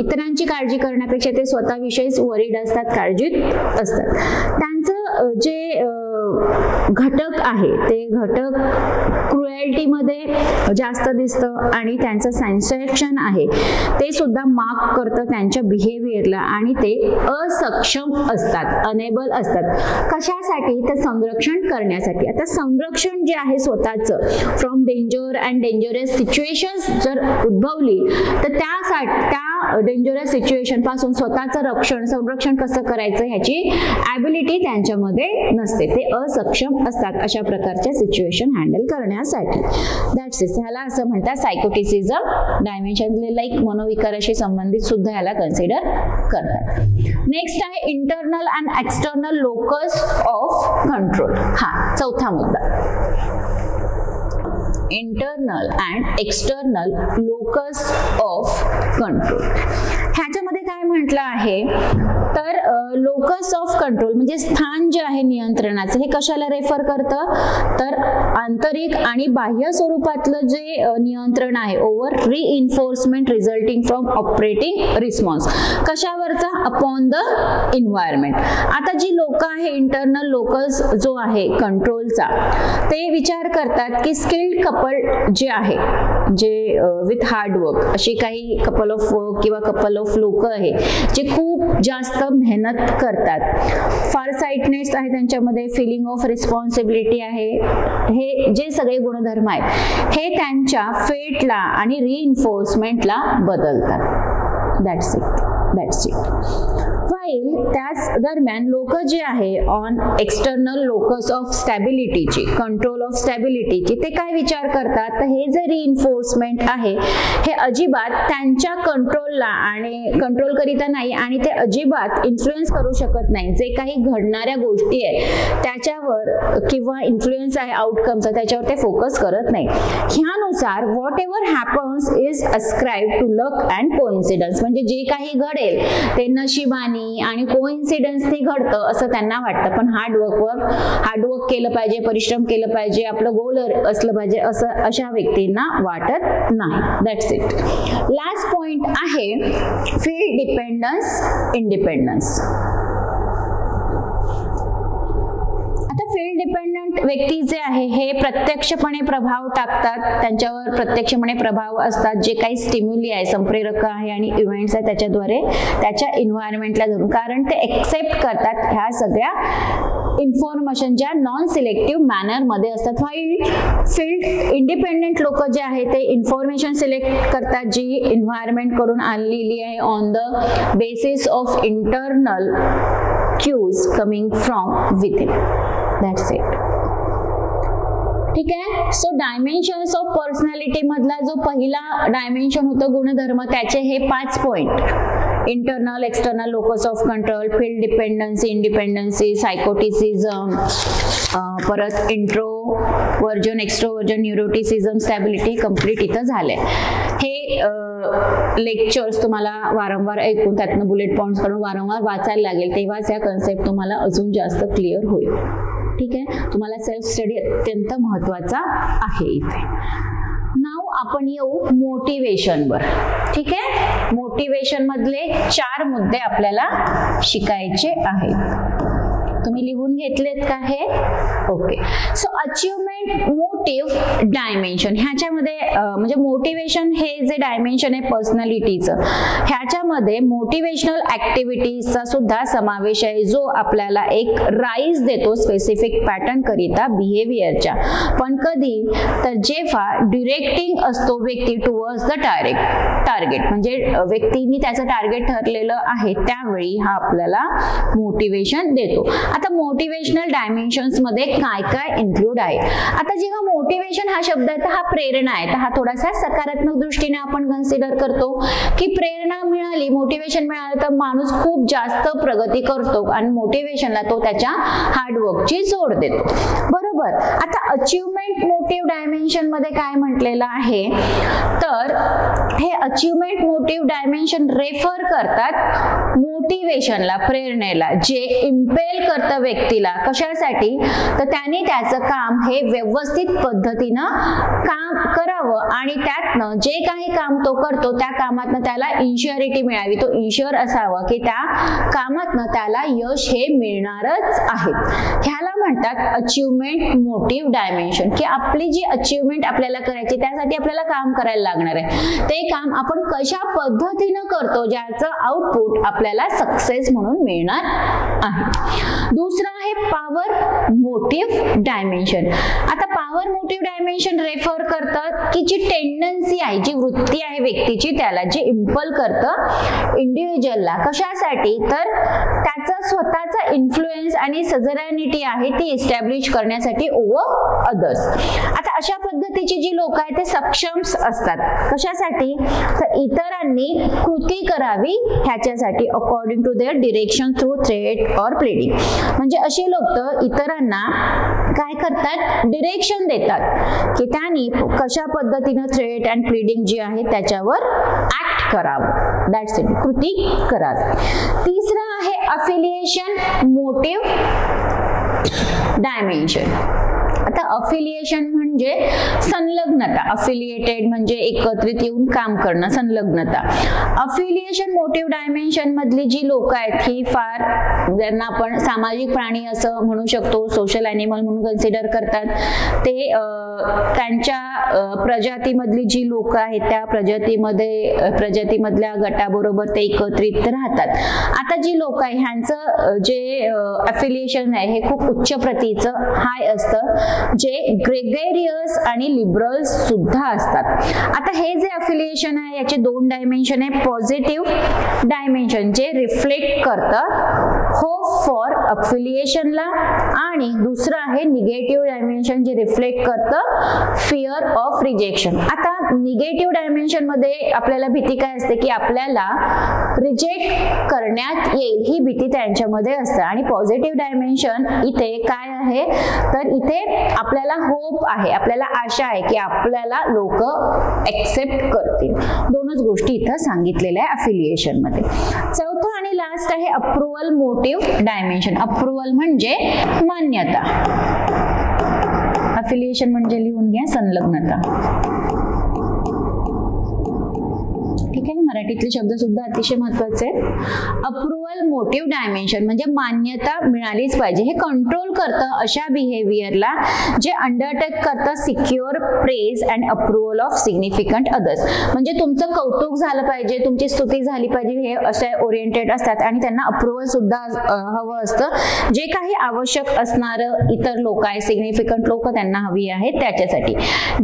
इतरांची काळजी करण्यापेक्षा ते स्वतःविषयीच वरीड असतात, काळजीत असतात. त्यांचं जे घटक आहे ते घटक क्रुएल्टी मध्ये जास्त दिसतं, आणि त्यांचं सॅटिस्फॅक्शन आहे ते सुद्धा मार्क करतं त्यांच्या बिहेवियरला, आणि ते असक्षम असतात, अनेबल असतात. कशासाठी, तर संरक्षण करण्यासाठी. आता संरक्षण जे आहे स्वतःचं from danger and dangerous situations जर उद्भवली, तर त्या डेंजरस सिच्युएशन पासून स्वतःचं संरक्षण कसं करायचं ह्याची ॲबिलिटी त्यांच्यामध्ये नसते, ते असक्षम असतात अशा प्रकारच्या सिच्युएशन हँडल करण्यासाठी. That's it. ह्याला असं म्हणतात सायकोटिसिझम डायमेन्शन, लाईक मनोविकाराशी संबंधित सुद्धा ह्याला कन्सिडर करतात. नेक्स्ट आहे internal and external locus of control. हा चौथा मुद्दा, internal and external locus of control. ह्याच्यामध्ये काय म्हटलं आहे, तर लोकस ऑफ कंट्रोल म्हणजे स्थान जे आहे नियंत्रणाचं, हे कशाला रेफर करतं, तर आंतरिक आणि बाह्य स्वरूपातलं जे नियंत्रण आहे over reinforcement resulting from operating response, कशावरचा, अपॉन द एन्व्हायरमेंट. आता जी लोक आहे इंटरनल लोकस जो आहे कंट्रोलचा, ते विचार करतात की स्किल्ड कपल जे आहे, जे विथ हार्डवर्क, अशी काही कपल ऑफ वर्क किंवा कपल ऑफ लोक आहे जे खूप जास्त मेहनत करतात, फार साइटनेस आहे त्यांच्यामध्ये, फिलिंग ऑफ रिस्पॉन्सिबिलिटी आहे, हे जे सगळे गुणधर्म आहेत हे त्यांच्या फेटला आणि रिइन्फोर्समेंटला बदलतात. That's it. वाईल त्याच दरम्यान लोक जे आहे ऑन एक्सटर्नल लोकस ऑफ स्टॅबिलिटीची, कंट्रोल ऑफ स्टॅबिलिटीची, ते काय विचार करतात, तर हे जे रिइन्फोर्समेंट आहे हे अजिबात त्यांच्या कंट्रोलला आणि कंट्रोल करिता नाही, आणि ते अजिबात इन्फ्लुएन्स करू शकत नाही. जे काही घडणाऱ्या गोष्टी आहे त्याच्यावर किंवा इन्फ्लुएन्स आहे आउटकमचा, त्याच्यावर ते फोकस करत नाही. ह्यानुसार whatever happens is ascribe to luck and coincidence, म्हणजे जे काही घडेल ते नशिबानी आणि कोइन्सिडन्सने घडतं असं त्यांना वाटतं. पण हार्डवर्क केलं पाहिजे, परिश्रम केलं पाहिजे, आपलं गोल असलं पाहिजे असं अशा व्यक्तींना वाटत नाही. That's it. लास्ट पॉइंट आहे फील्ड डिपेंडन्स इंडिपेंडन्स. आता फील्ड डिपेंडंट व्यक्ती जे आहे हे प्रत्यक्षपणे प्रभाव टाकतात, त्यांच्यावर प्रत्यक्षपणे प्रभाव असतात. जे काही स्टिम्युली आहे, संप्रेरक आहे आणि इव्हेंट्स आहे त्याच्याद्वारे त्याच्या एन्व्हायरमेंटला धरून, कारण ते एक्सेप्ट करतात ह्या सगळ्या इन्फॉर्मेशन ज्या नॉन सिलेक्टिव्ह मॅनर मध्ये असतात. फील्ड इंडिपेंडेंट लोक जे आहे ते इन्फॉर्मेशन सिलेक्ट करतात जी एन्व्हायरमेंट कडून आलेली आहे on the basis of internal cues coming from within. That's it. ठीक आहे. सो डायमेन्शन्स ऑफ पर्सनॅलिटी मधला जो पहिला डायमेन्शन होतं गुणधर्म, त्याचे हे 5 point: internal, external, locus of control, field dependency, independency, psychoticism, परत introversion, extroversion, neuroticism, stability complete इथं झाले. हे लेक्चर्स तुम्हाला वारंवार ऐकून त्यातनं बुलेट पॉइंट्स काढून वारंवार वाचायला लागेल, तेव्हाच या कन्सेप्ट तुम्हाला अजून जास्त क्लिअर होईल. ठीक आहे. तुम्हाला सेल्फ स्टडी अत्यंत महत्वाचा आहे इथे. नाव आपण येऊ मोटिवेशनवर. ठीक आहे. मोटिवेशन मधले 4 मुद्दे आपल्याला शिकायचे आहेत. तुम्ही लिहून घेतलेत का हे? Okay. So achievement, motive, dimension ह्याच्यामध्ये म्हणजे मोटिवेशन हे जे डायमेन्शन आहे पर्सनॅलिटीचं, ह्याच्यामध्ये मोटिवेशनल ऍक्टिव्हिटीजचा सुद्धा समावेश आहे जो आपल्याला एक राईज देतो स्पेसिफिक पॅटर्न करिता बिहेवियरच्या. पण कधी तर जेव्हा डिरेक्टिंग असतो व्यक्ती टुवर्ड्स द टार्गेट, म्हणजे व्यक्तीने त्याचं टार्गेट ठरलेलं आहे त्यावेळी हा आपल्याला मोटिवेशन देतो. आता मोटिवेशनल डायमेन्शन्स मध्ये काय काय इन्क्लूड आहे? आता जेव्हा मोटिवेशन हा शब्द आहे तर हा प्रेरणा आहे, तर हा थोडासा सकारात्मक दृष्टीने आपण कन्सिडर करतो की प्रेरणा मिळाली, मोटिवेशन मिळालं तर माणूस खूप जास्त प्रगती करतो आणि मोटिवेशनला तो त्याच्या हार्डवर्कची जोड देतो. बरोबर. आता अचीवमेंट मोटिव्ह डायमेन्शन मध्ये काय म्हटलेलं आहे तर हे अचीवमेंट मोटिव्ह डायमेन्शन रेफर करतात मोटिवेशनला, प्रेरणेला, जे इम्पेल करतं व्यक्तीला कशासाठी तर त्याने त्याचं काम हे व्यवस्थित पद्धतीनं काम करावं आणि त्यातनं जे काही काम तो करतो त्या कामातनं त्याला इन्श्युरिटी मिळावी, तो इन्श्युअर असावं की त्या कामातनं त्याला यश हे मिळणारच आहे. ह्याला म्हणतात अचीवमेंट मोटिव्ह डायमेन्शन, की आपली जी अचीवमेंट आपल्याला करायची त्यासाठी आपल्याला काम करायला लागणार आहे, ते काम आपण कशा पद्धतीनं करतो ज्याचं आउटपुट आपल्याला सक्सेस म्हणून मिळणार आहे. दुसरा आहे पॉवर मोटिव्ह डायमेन्शन. आता पॉवर मोटिव्ह डायमेन्शन रेफर करतात की जी टेंडन्सी आहे, जी वृत्ती आहे व्यक्तीची, त्याला जे इम्पल करतं इंडिव्हिज्युअलला कशासाठी तर त्याचा स्वतःचा इन्फ्लुएन्स आणि सजरॅनिटी आहे ती इस्टॅब्लिश करण्यासाठी ओव्हर अदर्स. आता अशा पद्धतीची जी लोक आहेत ते सक्षम असतात कशासाठी तर इतरांनी कृती करावी ह्याच्यासाठी according to their direction through threat or pleading. म्हणजे अशी लोक इतरांना काय करतात डिरेक्शन देतात की त्यांनी कशा पद्धतीनं थ्रेट अँड प्लीडिंग जी आहे त्याच्यावर ऍक्ट करावं. That's it. कृती करावी. तिसरा आहे अफिलिएशन मोटिव्ह डायमेन्शन. आता अफिलिएशन म्हणजे संलग्नता, अफिलिएटेड म्हणजे एकत्रित येऊन काम करणं, संलग्नता. अफिलिएशन मोटिव्ह डायमेन्शन मधली जी लोक आहेत ही फार ज्यांना आपण सामाजिक प्राणी असं म्हणू शकतो, सोशल ॲनिमल म्हणून कन्सिडर करतात, ते त्यांच्या प्रजातीमधली जी लोक आहेत त्या प्रजातीमधल्या गटाबरोबर ते एकत्रित राहतात. आता जी लोक आहे ह्यांचं जे अफिलिएशन आहे हे खूप उच्च प्रतीचं हाय असतं, जे ग्रेगेरियस आणि लिबरल्स सुद्धा असतात. आता हे जे अफिलिएशन आहे याचे 2 डायमेन्शन आहे. पॉझिटिव्ह डायमेन्शन जे रिफ्लेक्ट करतं होप फॉर अफिलिएशनला, आणि दुसरं आहे निगेटिव्ह डायमेन्शन जे रिफ्लेक्ट करतं फिअर ऑफ रिजेक्शन. आता निगेटिव्ह डायमेन्शन मध्ये आपल्याला भीती काय असते की आपल्याला रिजेक्ट करण्यात येईल ही भीती त्यांच्यामध्ये असते. आणि पॉझिटिव्ह डायमेन्शन इथे काय आहे तर इथे आपल्याला होप आहे, आपल्याला आशा आहे की आपल्याला लोक एक्सेप्ट करतील. दोनच गोष्टी इथं सांगितलेल्या आहे अफिलिएशन मध्ये. चौथं आणि लास्ट आहे अप्रुव्हल मोटिव्ह डायमेन्शन. अप्रुव्हल म्हणजे मान्यता, अफिलिएशन म्हणजे लिहून घ्या संलग्नता. ठीक आहे. मराठीतले शब्द सुद्धा अतिशय महत्वाचे आहेत. अप्रुव्हल मोटिव्ह डायमेन्शन म्हणजे मान्यता मिळालीच पाहिजे. हे कंट्रोल करतं अशा बिहेवियरला जे अंडरटेक करतं secure praise and approval of significant others. म्हणजे तुमचं कौतुक झालं पाहिजे, तुमची स्तुती झाली पाहिजे, हे असे ओरिएंटेड असतात आणि त्यांना अप्रुव्हल सुद्धा हवं असतं. जे काही आवश्यक असणारं इतर लोक आहे, सिग्निफिकंट लोक त्यांना हवी आहेत त्याच्यासाठी.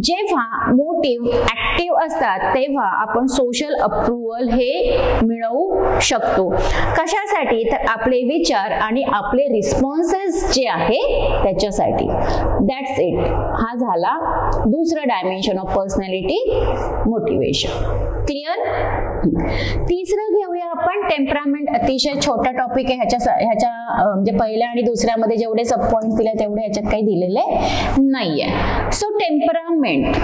जेव्हा मोटिव्ह ऍक्टिव्ह असतात तेव्हा आपण सोशल अप्रुव्हल हे मिळवू शकतो. कशासाठी? तर आपले विचार आणि आपले रिस्पॉन्सेस जे आहे त्याच्यासाठी. That's it. हा झाला दुसरं dimension of personality, motivation. Clear? तिसरं घेऊया आपण टेम्परामेंट. अतिशय छोटा टॉपिक आहे. ह्याच्या म्हणजे पहिल्या आणि दुसऱ्यामध्ये जेवढे सब पॉइंट दिले तेवढे ह्याच्यात काही दिलेले नाहीये. So temperament.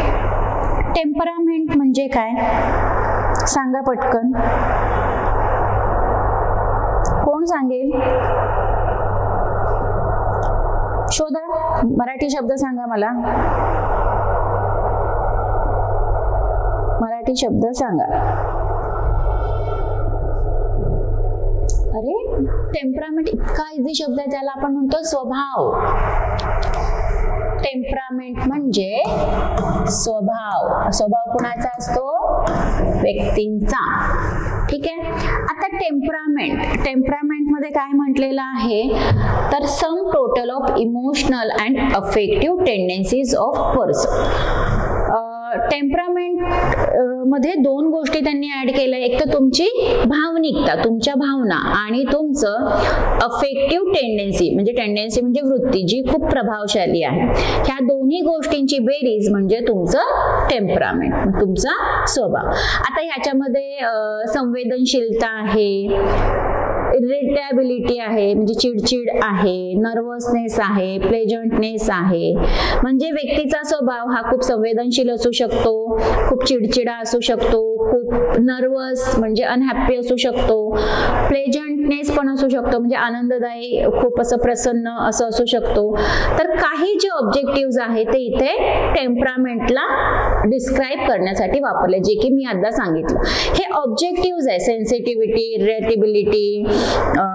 टेम्परामेंट म्हणजे काय सांगा पटकन. कोण सांगेल? शोधा. मराठी शब्द सांगा मला. मराठी शब्द सांगा. अरे टेम्परामेंट इतका इझी शब्द आहे, त्याला आपण म्हणतो स्वभाव. टेम्परामेंट म्हणजे स्वभाव. स्वभाव कोणाचा असतो? व्यक्तींचा. ठीक आहे. आता टेम्परामेंट मध्ये काय म्हटलेलं आहे तर sum total of emotional and affective tendencies of person. Temperament मध्ये दोन गोष्टी त्यांनी ऍड केल्या. एक तर तुमची भावनिकता, तुमच्या भावना, आणि तुमचं अफेक्टिव्ह टेंडेन्सी म्हणजे वृत्ती जी खूप प्रभावशाली आहे. ह्या दोन्ही गोष्टींची बेरीज म्हणजे तुमचं टेम्परामेंट, तुमचा स्वभाव. आता ह्याच्यामध्ये संवेदनशीलता आहे, इरिटेबिलिटी आहे म्हणजे चिडचिड आहे, नर्वसनेस आहे, प्लेजंटनेस आहे. म्हणजे व्यक्तीचा स्वभाव हा खूप संवेदनशील असू शकतो, खूप चिडचिडा असू शकतो, खूप नर्वस म्हणजे अनहॅप्पी असू शकतो, प्लेजंटनेस पण असू शकतो म्हणजे आनंददायी, खूप असं प्रसन्न असं असू शकतो. तर काही जे ऑब्जेक्टिव्ह आहे ते इथे टेम्परामेंटला डिस्क्राईब करण्यासाठी वापरले, जे की मी आता सांगितलं. हे ऑब्जेक्टिव्ह आहे. सेन्सिटिव्हिटी, इरिटेबिलिटी,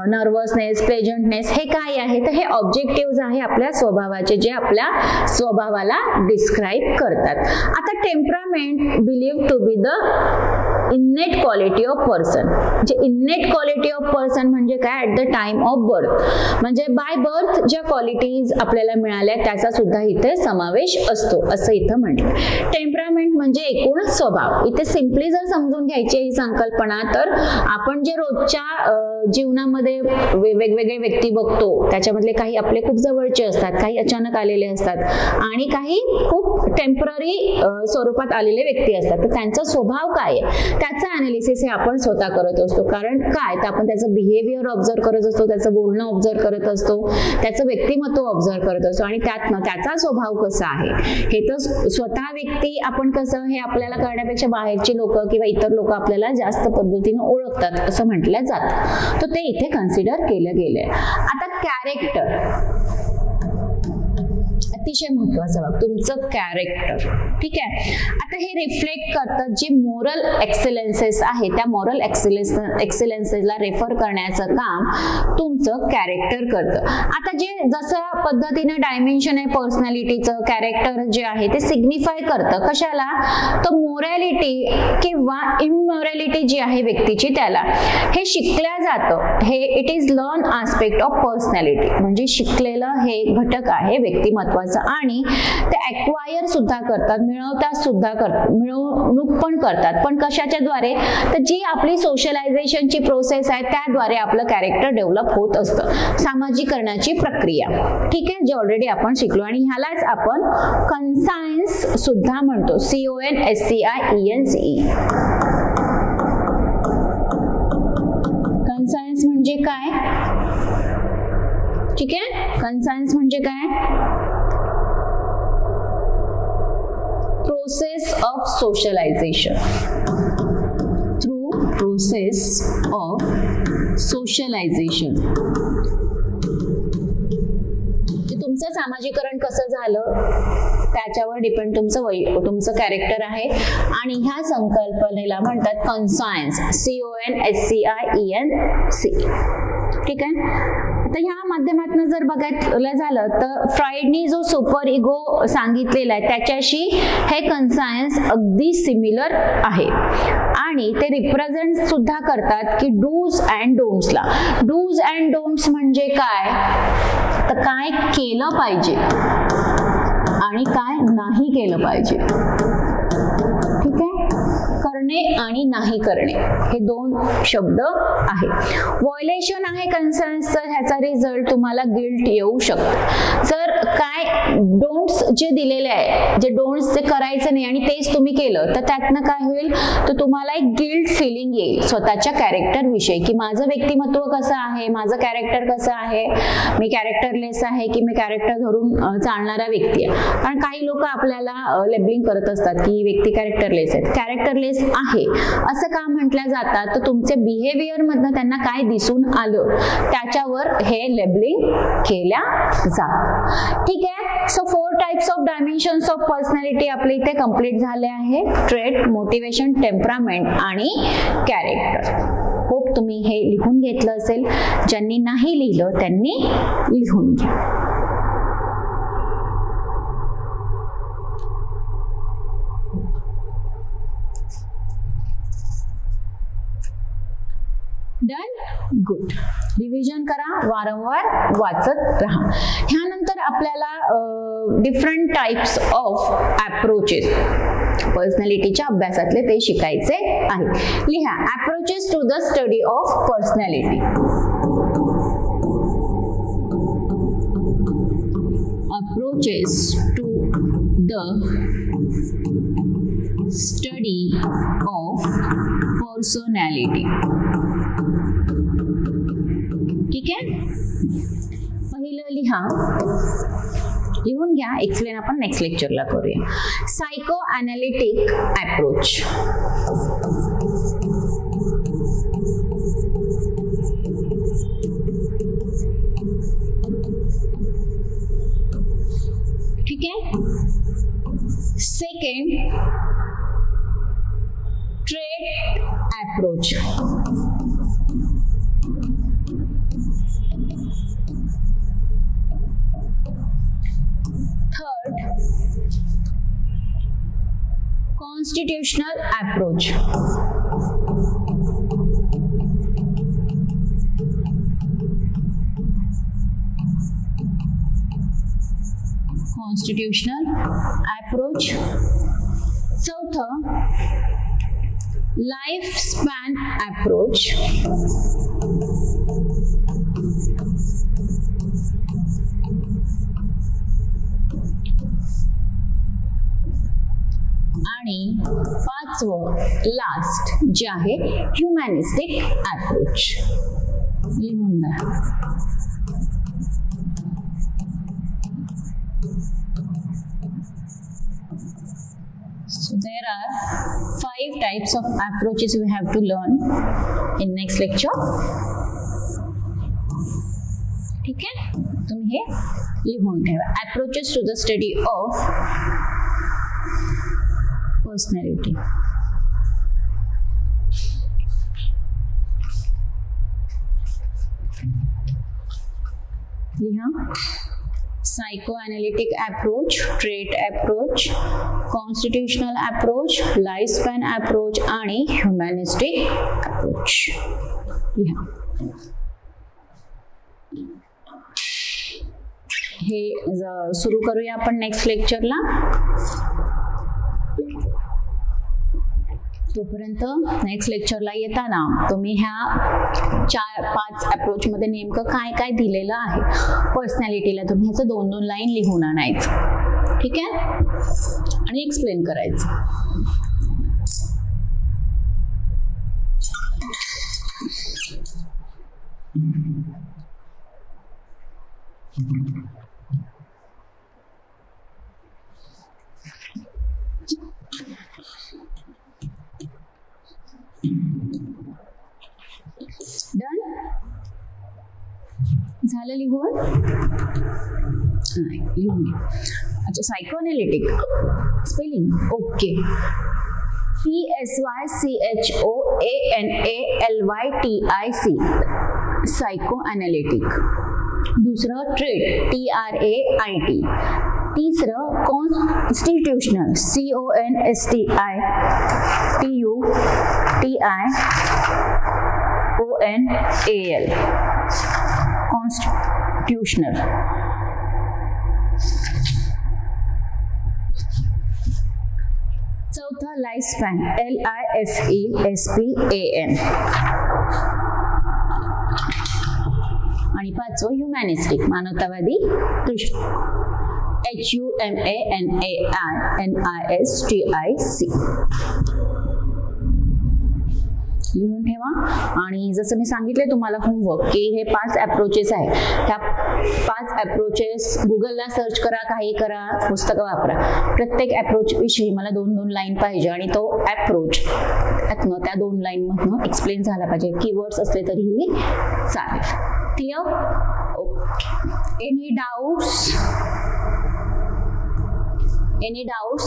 नर्वसनेस, प्लेजंटनेस हे काय आहे तर हे ऑब्जेक्टिव्ह आहे आपल्या स्वभावाचे, जे आपल्या स्वभावाला डिस्क्राईब करतात. आता temperament believe to be the innate quality of person. म्हणजे इन्नेट क्वालिटी ऑफ पर्सन म्हणजे काय? At the time of birth. म्हणजे बाय बर्थ ज्या क्वालिटीज आपल्याला मिळाल्या त्याचा सुद्धा इथे समावेश असतो असं इथं म्हटलं. टेम्परामेंट म्हणजे एकूण स्वभाव. इथे सिम्पली जर समजून घ्यायची ही संकल्पना तर आपण जे रोजच्या जीवनामध्ये वेगवेगळे व्यक्ती बघतो त्याच्यामधले काही आपले खूप जवळचे असतात, काही अचानक आलेले असतात आणि काही खूप टेम्पररी स्वरूपात आलेले व्यक्ती असतात. तर त्यांचा स्वभाव काय आहे त्याचं अनालिसिस हे आपण स्वतः करत असतो. कारण काय तर आपण त्याचं बिहेवियर ऑब्झर्व करत असतो, त्याचं बोलणं ऑब्झर्व करत असतो, त्याचं व्यक्तिमत्व ऑब्झर्व करत असतो आणि त्यातनं त्याचा स्वभाव कसा आहे हे तर स्वतः व्यक्ती आपण कसं हे आपल्याला करण्यापेक्षा बाहेरची लोक किंवा इतर लोक आपल्याला जास्त पद्धतीने ओळखतात असं म्हटलं जातं. तर ते इथे कन्सिडर केलं गेलंय. आता कॅरेक्टर अतिशय महत्वाचं बघ, तुमचं कॅरेक्टर. ठीक आहे. आता हे रिफ्लेक्ट करतात जे मोरल एक्सलन्सेस आहे त्या मोरल एक्सलन्सेसला रेफर करण्याचं काम तुमचं कॅरेक्टर करतं. आता जे जसं पद्धतीने डायमेन्शन आहे पर्सनॅलिटीचं, कॅरेक्टर जे आहे ते सिग्निफाय करतं कशाला तर मोरॅलिटी किंवा इमोरॅलिटी जी आहे व्यक्तीची त्याला हे शिकल्या जातं. हे it is learn aspect of personality म्हणजे शिकलेलं हे घटक आहे व्यक्तिमत्वाचं आणि ते ॲक्वायर सुद्धा करतात, मिळवतात सुद्धा करतात, मिळवणूक पण करतात. पण कशाच्या द्वारे तर जी आपली सोशलायझेशनची प्रोसेस आहे त्याद्वारे आपलं कॅरेक्टर डेव्हलप होत असतं. सामाजिकरणाची प्रक्रिया. ठीक आहे, जे ऑलरेडी आपण शिकलो आणि ह्यालाच आपण कन्सायन्स सुद्धा म्हणतो. CONSCIENCE. कन्सायन्स म्हणजे काय? ठीक आहे, कन्सायन्स म्हणजे काय? Process of socialization. Through process of socialization. तुमचं सामाजिकरण कसं झालं त्याच्यावर डिपेंड तुमचं कॅरेक्टर आहे. आणि ह्या संकल्पनेला म्हणतात कॉन्सायन्स, CONSCIENC. ठीक आहे. तर ह्या माध्यमातून जर बघायला झालं तर फ्राइडनी जो सुपर इगो सांगितलेला आहे त्याच्याशी हे कन्सायन्स अगदी सिमिलर आहे. आणि ते रिप्रेझेंट सुद्धा करतात की डूज अँड डोंट्सला. डूज अँड डोंट्स म्हणजे काय, तर काय केलं पाहिजे आणि काय नाही केलं पाहिजे. ठीक आहे. करणे आणि नाही करणे हे दोन शब्द आहेत. व्हायोलेशन आहे कन्सर्न्सचं, ह्याचा रिझल्ट तुम्हाला गिल्ट येऊ शकतो. जर काय डोंट्स जे दिलेले आहे, जे डोंट्स जे करायचं नाही आणि तेच तुम्ही केलं तर त्यातनं काय होईल, तर तुम्हाला एक गिल्ट फिलिंग येईल स्वतःच्या कॅरेक्टर विषयी की माझं व्यक्तिमत्व कसं आहे, माझं कॅरेक्टर कसं आहे, मी कॅरेक्टरलेस आहे की मी कॅरेक्टर धरून चालणारा व्यक्ती आहे. कारण काही लोक आपल्याला लेबलिंग करत असतात की ही व्यक्ती कॅरेक्टरलेस आहे. कॅरेक्टरलेस आहे असं का म्हटलं जातात, तर तुमचे बिहेवियर मधनं त्यांना काय दिसून आलं त्याच्यावर हे लेबलिंग केल्या जातात. ठीक आहे. So 4 types of dimensions of personality आपले इथे कंप्लीट झाले आहे. ट्रेट, मोटिवेशन, टेम्परामेंट आणि कॅरेक्टर. होप तुम्ही हे लिहून घेतलं असेल. ज्यांनी नाही लिहिलं त्यांनी लिहून घ्या. डन. गुड. रिव्हिजन करा, वारंवार वाचत राहा. ह्यानंतर आपल्याला डिफरंट टाइप्स ऑफ अप्रोचेस पर्सनॅलिटीच्या अभ्यासातले ते शिकायचे आहे. लिहा. Approaches to the study of personality. Approaches to the study of personality. ठीक आहे. पहिलं लिहा, लिहून घ्या. एक्सप्लेन आपण नेक्स्ट लेक्चरला करूया. Psychoanalytic approach. ठीक आहे. Second, trait approach. Third, constitutional approach. Constitutional approach. चौथं, लाइफ स्पॅन अप्रोच. आणि पाचवं, लास्ट, जे आहे ह्युमॅनिस्टिक अप्रोच. लिहून द्या. So there are 5 types of approaches we have to learn in next lecture. ठीक आहे. तुम्ही हे लिहून ठेवा. Approaches to the study of personality. लिहा. Psychoanalytic approach, trait approach, constitutional approach, lifespan approach आणि humanistic approach. लिहा. हे सुरू करूया आपण नेक्स्ट लेक्चरला. तोपर्यंत नेक्स्ट लेक्चरला येताना तुम्ही ह्या 4-5 अप्रोच मध्ये नेमकं काय काय दिलेलं आहे पर्सनॅलिटीला तुम्ही ह्याचं 2-2 लाईन लिहून आणायचं. ठीक आहे. आणि एक्सप्लेन करायचं. डन. झालं लिहून. नाही लिहून घे. अच्छा, psychoanalytic spelling okay. PSYCHOANALYTIC psychoanalytic. दुसरं ट्रेट TRAIT. तीसरं कॉन्स्टिट्यूशनल CONSTITUTIONAL कॉन्स्टिट्यूशनल. चौथा लाईफ स्पॅन LIFESPAN. आणि पाचवं ह्युमॅनिस्टिक मानवतावादी दृष्टी HUMANISTIC. लिहून ठेवा. आणि जसं मी सांगितले तुम्हाला होमवर्क की हे 5 अप्रोचेस आहे. ह्या 5 अप्रोचेस गुगलला सर्च करा, काही करा, पुस्तकं वापरा. प्रत्येक अप्रोच विषयी मला 2-2 लाईन पाहिजे आणि तो अप्रोच त्या 2 लाईन मधनं एक्सप्लेन झाला पाहिजे. कीवर्ड्स असले तरीही चालेल. Clear? Any doubts? Any doubts?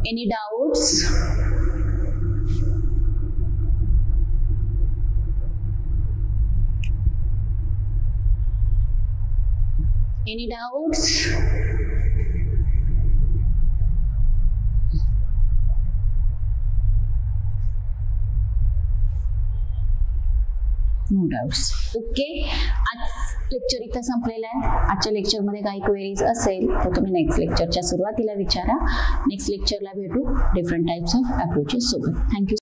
Any doubts? Any doubts? No doubts. Okay, आज लेक्चर इथं संपलेला आहे. आजच्या लेक्चरमध्ये काही क्वेरीज असेल तर तुम्ही नेक्स्ट लेक्चरच्या सुरुवातीला विचारा. नेक्स्ट लेक्चरला भेटू डिफरंट टाइप्स ऑफ अप्रोचेस सोबत. थँक्यू.